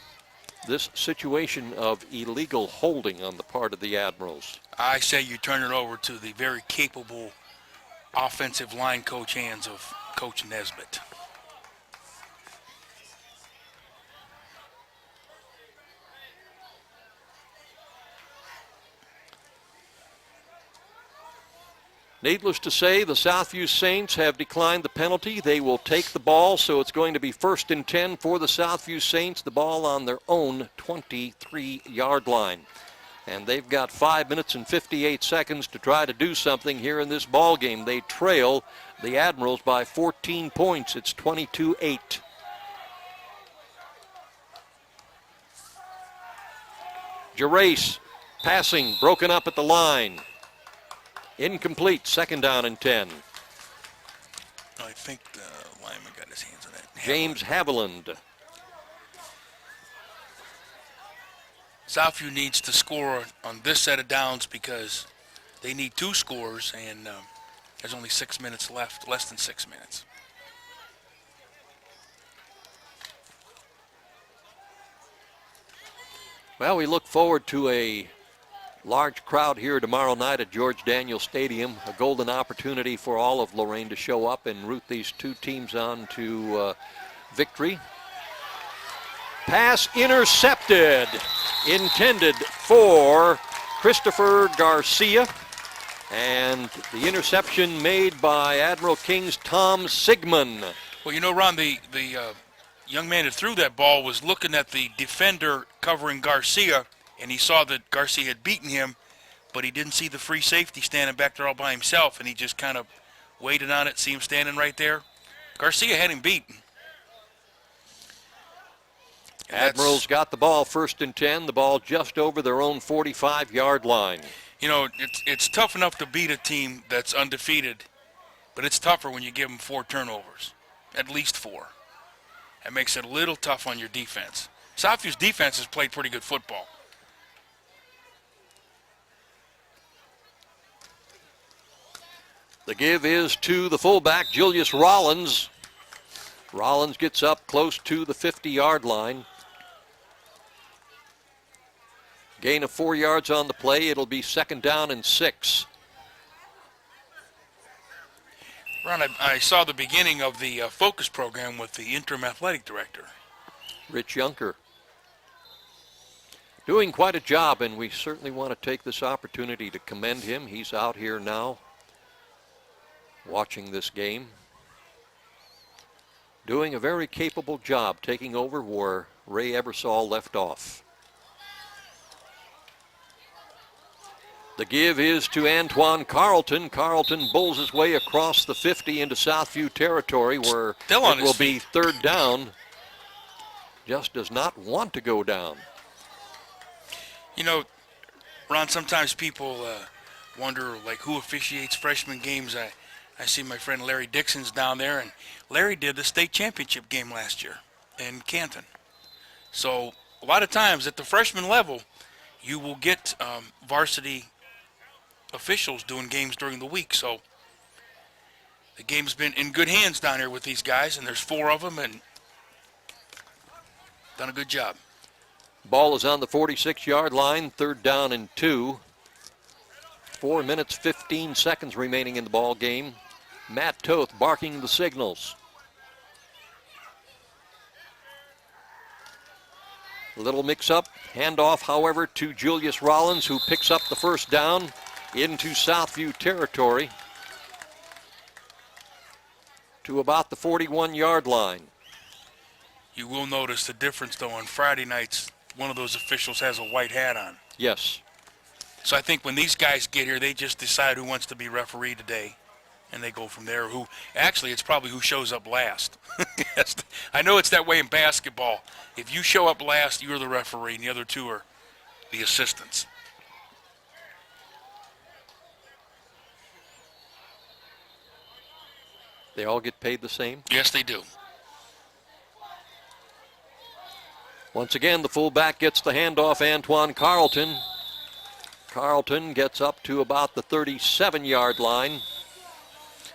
this situation of illegal holding on the part of the Admirals. I say you turn it over to the very capable offensive line coach hands of Coach Nesbitt. Needless to say, the Southview Saints have declined the penalty. They will take the ball, so it's going to be 1st and 10 for the Southview Saints, the ball on their own 23-yard line. And they've got 5 minutes and 58 seconds to try to do something here in this ball game. They trail the Admirals by 14 points. It's 22-8. Gerace passing, broken up at the line. Incomplete, 2nd down and 10. I think the lineman got his hands on that. James Haviland. Southview needs to score on this set of downs because they need 2 scores, and there's only 6 minutes left, less than 6 minutes. Well, we look forward to a large crowd here tomorrow night at George Daniel Stadium. A golden opportunity for all of Lorain to show up and root these 2 teams on to victory. Pass intercepted, intended for Christopher Garcia. And the interception made by Admiral King's Tom Sigmund. Well, you know, Ron, the young man that threw that ball was looking at the defender covering Garcia, and he saw that Garcia had beaten him, but he didn't see the free safety standing back there all by himself, and he just kind of waited on it, see him standing right there. Garcia had him beaten. Admirals got the ball 1st and 10, the ball just over their own 45-yard line. You know, it's tough enough to beat a team that's undefeated But it's tougher when you give them 4 turnovers, at least 4. That makes it a little tough on your defense. Southview's defense has played pretty good football. The give is to the fullback, Julius Rollins. Rollins gets up close to the 50-yard line. Gain of 4 yards on the play. It'll be 2nd down and 6. Ron, I saw the beginning of the focus program with the interim athletic director. Rich Yunker. Doing quite a job, and we certainly want to take this opportunity to commend him. He's out here now watching this game. Doing a very capable job, taking over where Ray Ebersol left off. The give is to Antoine Carlton. Carlton bowls his way across the 50 into Southview territory where it will be 3rd down. Just does not want to go down. You know, Ron, sometimes people wonder, like, who officiates freshman games. I see my friend Larry Dixon's down there, and Larry did the state championship game last year in Canton. So a lot of times at the freshman level, you will get varsity officials doing games during the week. So the game's been in good hands down here with these guys, and there's 4 of them, and done a good job. Ball is on the 46-yard line, 3rd down and 2. 4 minutes, 15 seconds remaining in the ball game. Matt Toth barking the signals. A little mix-up. Handoff, however, to Julius Rollins, who picks up the 1st down into Southview territory to about the 41-yard line. You will notice the difference, though, on Friday nights. One of those officials has a white hat on. Yes. So I think when these guys get here, they just decide who wants to be referee today, and they go from there. Who actually, it's probably who shows up last. I know it's that way in basketball. If you show up last, you're the referee, and the other 2 are the assistants. They all get paid the same? Yes, they do. Once again, the fullback gets the handoff, Antoine Carlton. Carlton gets up to about the 37-yard line.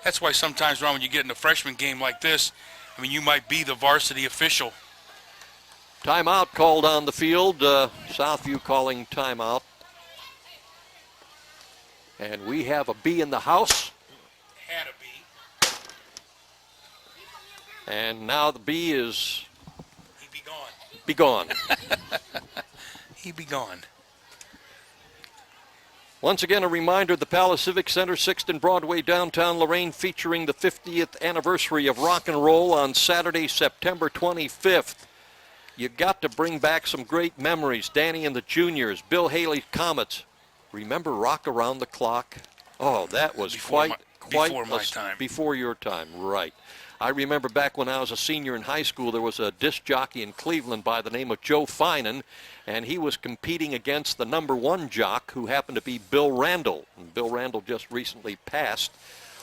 That's why sometimes, Ron, when you get in a freshman game like this, I mean, you might be the varsity official. Timeout called on the field. Southview calling timeout. And we have a bee in the house. Had a bee. And now the bee is... He be gone. Be gone. He be gone. Once again, a reminder, the Palace Civic Center, 6th and Broadway, downtown Lorain, featuring the 50th anniversary of rock and roll on Saturday, September 25th. You got to bring back some great memories. Danny and the Juniors, Bill Haley's Comets. Remember Rock Around the Clock? Oh, that was quite before my time. Before your time, right. I remember back when I was a senior in high school, there was a disc jockey in Cleveland by the name of Joe Finan, and he was competing against the #1 jock, who happened to be Bill Randall. And Bill Randall just recently passed.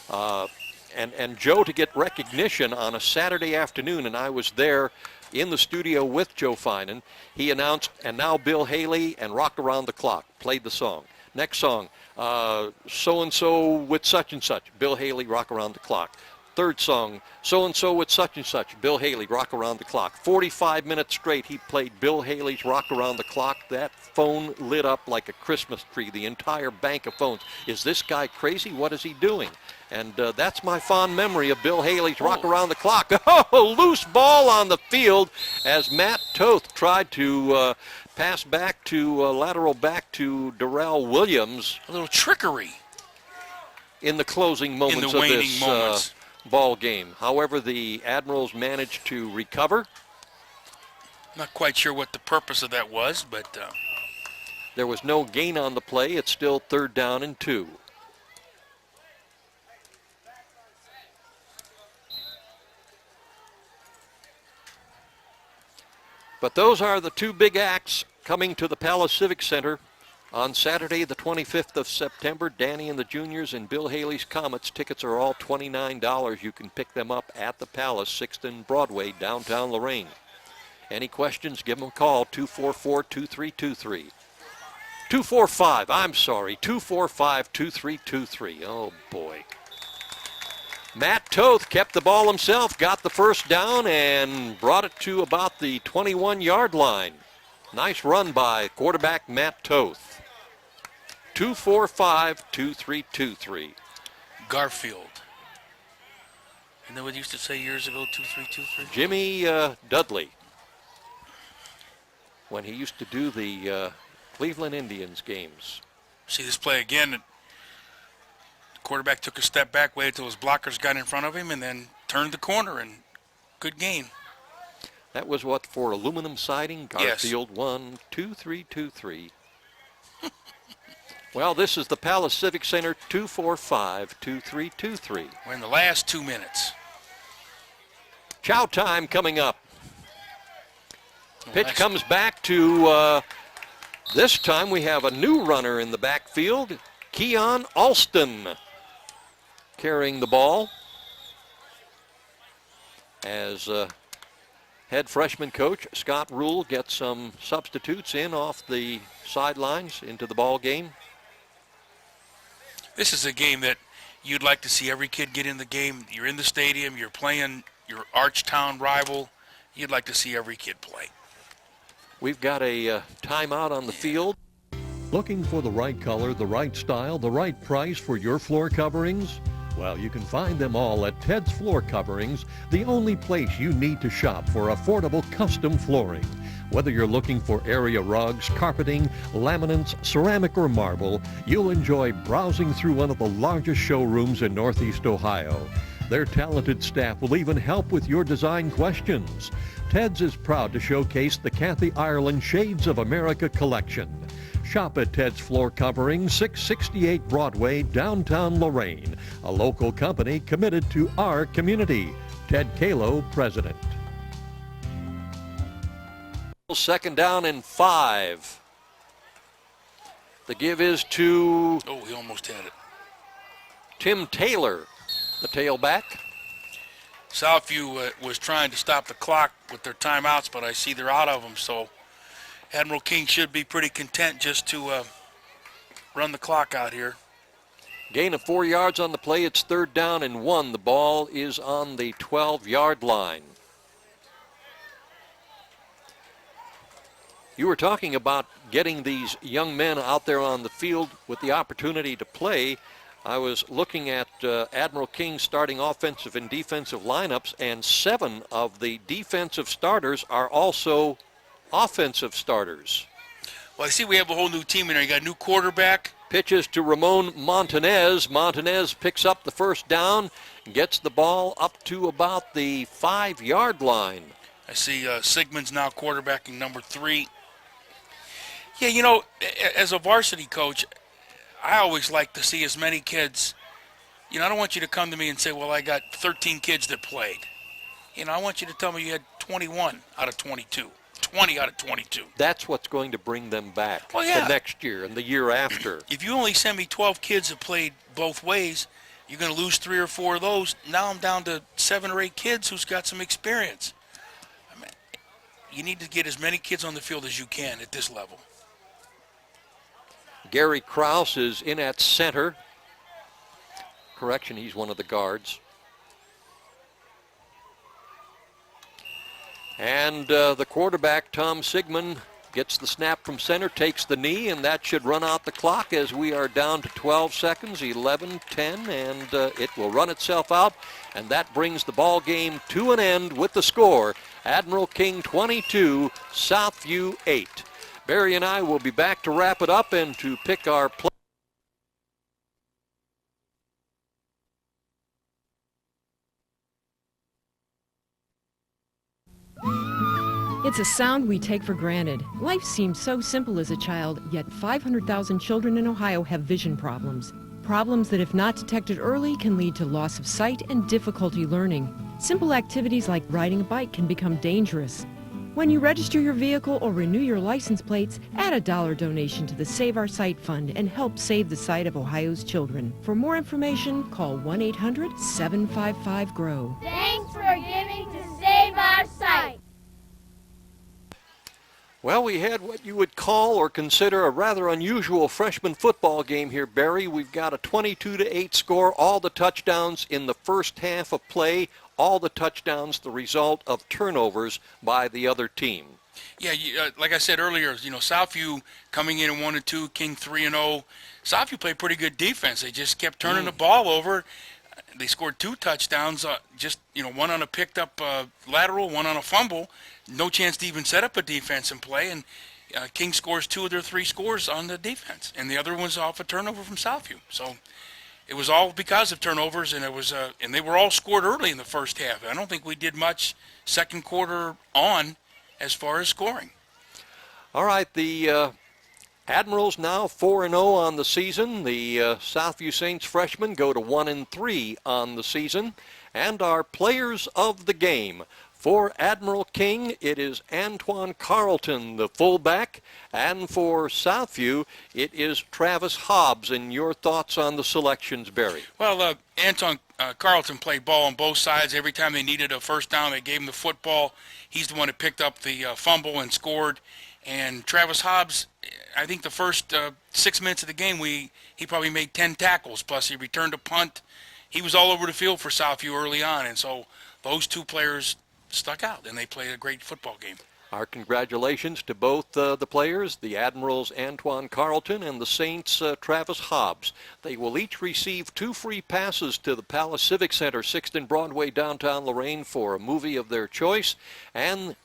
And Joe, to get recognition on a Saturday afternoon, and I was there in the studio with Joe Finan, he announced, and now Bill Haley and Rock Around the Clock, played the song. Next song, so-and-so with such and such, Bill Haley, Rock Around the Clock. Third song, so-and-so with such and such, Bill Haley, Rock Around the Clock. 45 minutes straight, he played Bill Haley's Rock Around the Clock. That phone lit up like a Christmas tree, the entire bank of phones. Is this guy crazy? What is he doing? And that's my fond memory of Bill Haley's Rock Around the Clock. Oh, loose ball on the field as Matt Toth tried to pass back to, lateral back to Darrell Williams. A little trickery. In the closing moments in the of waning this moments. Ball game. However, the Admirals managed to recover. Not quite sure what the purpose of that was, but there was no gain on the play. It's still 3rd down and 2. But those are the 2 big acts coming to the Palace Civic Center On Saturday, the 25th of September, Danny and the Juniors and Bill Haley's Comets. Tickets are all $29. You can pick them up at the Palace, 6th and Broadway, downtown Lorain. Any questions, give them a call, 244-2323. 245-2323. Oh, boy. Matt Toth kept the ball himself, got the first down, and brought it to about the 21-yard line. Nice run by quarterback Matt Toth. 245-2323. Garfield. Isn't that what you used to say years ago, 2323? Jimmy Dudley. When he used to do the Cleveland Indians games. See this play again. The quarterback took a step back, waited till his blockers got in front of him, and then turned the corner, and good gain. That was what, for aluminum siding? Garfield Yes. 12323. Well, this is the Palace Civic Center, 245-2323. We're in the last 2 minutes. Chow time coming up. Pitch comes back to, this time we have a new runner in the backfield, Keon Alston, carrying the ball as head freshman coach Scott Rule gets some substitutes in off the sidelines into the ball game. This is a game that you'd like to see every kid get in the game. You're in the stadium, you're playing your Archtown rival. You'd like to see every kid play. We've got a timeout on the field. Looking for the right color, the right style, the right price for your floor coverings? Well, you can find them all at Ted's Floor Coverings, the only place you need to shop for affordable custom flooring. Whether you're looking for area rugs, carpeting, laminates, ceramic, or marble, you'll enjoy browsing through one of the largest showrooms in Northeast Ohio. Their talented staff will even help with your design questions. Ted's is proud to showcase the Kathy Ireland Shades of America collection. Shop at Ted's Floor Covering, 668 Broadway, downtown Lorain, a local company committed to our community. Ted Kalo, President. Second down and 5. The give is to... Oh, he almost had it. Tim Taylor, the tailback. Southview was trying to stop the clock with their timeouts, but I see they're out of them, so Admiral King should be pretty content just to run the clock out here. Gain of 4 yards on the play. It's 3rd down and 1. The ball is on the 12-yard line. You were talking about getting these young men out there on the field with the opportunity to play. I was looking at Admiral King's starting offensive and defensive lineups, and 7 of the defensive starters are also offensive starters. Well, I see we have a whole new team in there. You got a new quarterback. Pitches to Ramon Montanez. Montanez picks up the first down, gets the ball up to about the 5-yard line. I see Sigmund's now quarterbacking number 3. Yeah, you know, as a varsity coach, I always like to see as many kids. You know, I don't want you to come to me and say, well, I got 13 kids that played. You know, I want you to tell me you had 21 out of 22, 20 out of 22. That's what's going to bring them back Well, yeah. the next year and the year after. If you only send me 12 kids that played both ways, you're going to lose 3 or 4 of those. Now I'm down to 7 or 8 kids who's got some experience. I mean, you need to get as many kids on the field as you can at this level. Gary Krause is in at center. Correction, he's one of the guards. And the quarterback, Tom Sigmund, gets the snap from center, takes the knee, and that should run out the clock as we are down to 12 seconds, 11-10, and it will run itself out. And that brings the ball game to an end with the score, Admiral King 22, Southview 8. Barry and I will be back to wrap it up and to pick our play. It's a sound we take for granted. Life seems so simple as a child, yet 500,000 children in Ohio have vision problems. Problems that, if not detected early, can lead to loss of sight and difficulty learning. Simple activities like riding a bike can become dangerous. When you register your vehicle or renew your license plates, add a $1 donation to the Save Our Sight Fund and help save the sight of Ohio's children. For more information, call 1-800-755-GROW. Thanks for giving to Save Our Sight. Well, we had what you would call or consider a rather unusual freshman football game here, Barry. We've got a 22-8 score, all the touchdowns in the first half of play, all the touchdowns the result of turnovers by the other team. Yeah, like I said earlier, Southview coming in at 1-2, King 3-0. Southview played pretty good defense. They just kept turning the ball over. They scored 2 touchdowns, one on a picked up lateral, one on a fumble. No chance to even set up a defense and play. And King scores 2 of their 3 scores on the defense, and the other one's off a turnover from Southview. So it was all because of turnovers, and and they were all scored early in the first half. I don't think we did much second quarter on as far as scoring. All right, the Admirals now 4-0 on the season. The Southview Saints freshmen go to 1-3 on the season. And our players of the game. For Admiral King, it is Antoine Carlton, the fullback. And for Southview, it is Travis Hobbs. And your thoughts on the selections, Barry? Well, Antoine Carlton played ball on both sides. Every time they needed a first down, they gave him the football. He's the one who picked up the fumble and scored. And Travis Hobbs, I think the first 6 minutes of the game, he probably made 10 tackles, plus he returned a punt. He was all over the field for Southview early on, and so those 2 players stuck out, and they played a great football game. Our congratulations to both the players, the Admirals Antoine Carlton and the Saints Travis Hobbs. They will each receive 2 free passes to the Palace Civic Center, 6th and Broadway, downtown Lorain, for a movie of their choice. And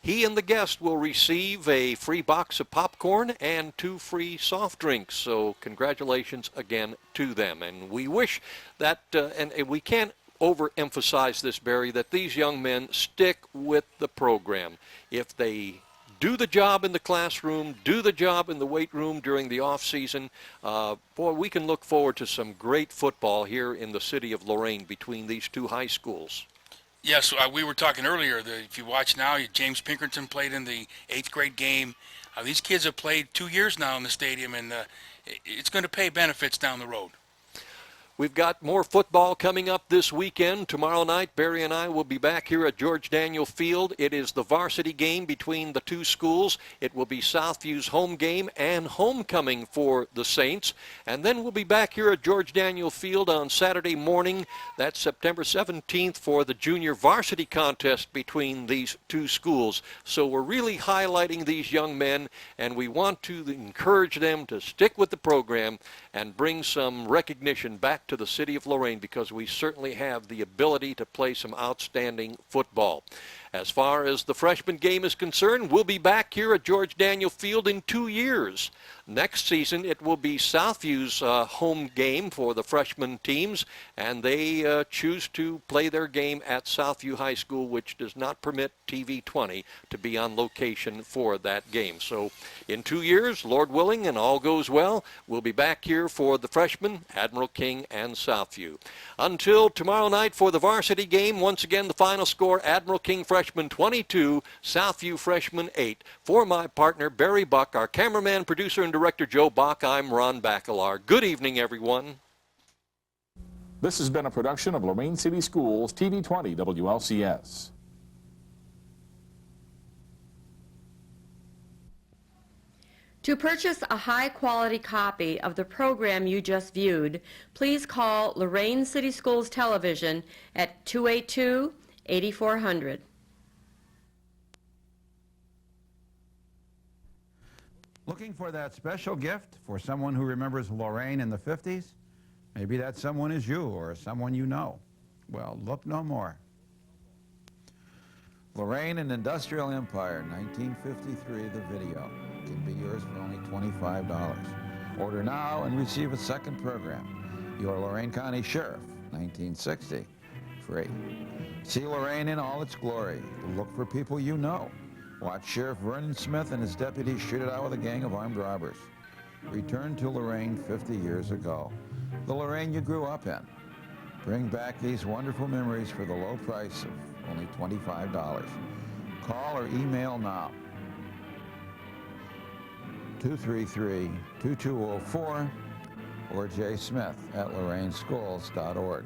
he and the guest will receive a free box of popcorn and 2 free soft drinks. So congratulations again to them. And we wish that, and we can't overemphasize this, Barry, that these young men stick with the program. If they do the job in the classroom, do the job in the weight room during the off season, boy, we can look forward to some great football here in the city of Lorain between these 2 high schools. Yes, we were talking earlier that if you watch now, James Pinkerton played in the 8th grade game. These kids have played 2 years now in the stadium, and it's going to pay benefits down the road. We've got more football coming up this weekend. Tomorrow night, Barry and I will be back here at George Daniel Field. It is the varsity game between the 2 schools. It will be Southview's home game and homecoming for the Saints. And then we'll be back here at George Daniel Field on Saturday morning. That's September 17th for the junior varsity contest between these 2 schools. So we're really highlighting these young men, and we want to encourage them to stick with the program and bring some recognition back to the city of Lorain, because we certainly have the ability to play some outstanding football. As far as the freshman game is concerned, we'll be back here at George Daniel Field in 2 years. Next season, it will be Southview's home game for the freshman teams, and they choose to play their game at Southview High School, which does not permit TV20 to be on location for that game. So in 2 years, Lord willing, and all goes well, we'll be back here for the freshmen, Admiral King and Southview. Until tomorrow night for the varsity game, once again, the final score, Admiral King Freshman 22, Southview Freshman 8. For my partner, Barry Buck, our cameraman, producer, and director, Joe Bach, I'm Ron Bacalar. Good evening, everyone. This has been a production of Lorain City Schools, TV20 WLCS. To purchase a high-quality copy of the program you just viewed, please call Lorain City Schools Television at 282-8400. Looking for that special gift for someone who remembers Lorain in the 50s? Maybe that someone is you or someone you know. Well, look no more. Lorain and Industrial Empire, 1953, the video, can be yours for only $25. Order now and receive a second program. Your Lorain County Sheriff, 1960, free. See Lorain in all its glory. Look for people you know. Watch Sheriff Vernon Smith and his deputies shoot it out with a gang of armed robbers. Return to Lorain 50 years ago. The Lorain you grew up in. Bring back these wonderful memories for the low price of only $25. Call or email now. 233-2204 or jsmith@lorainschools.org.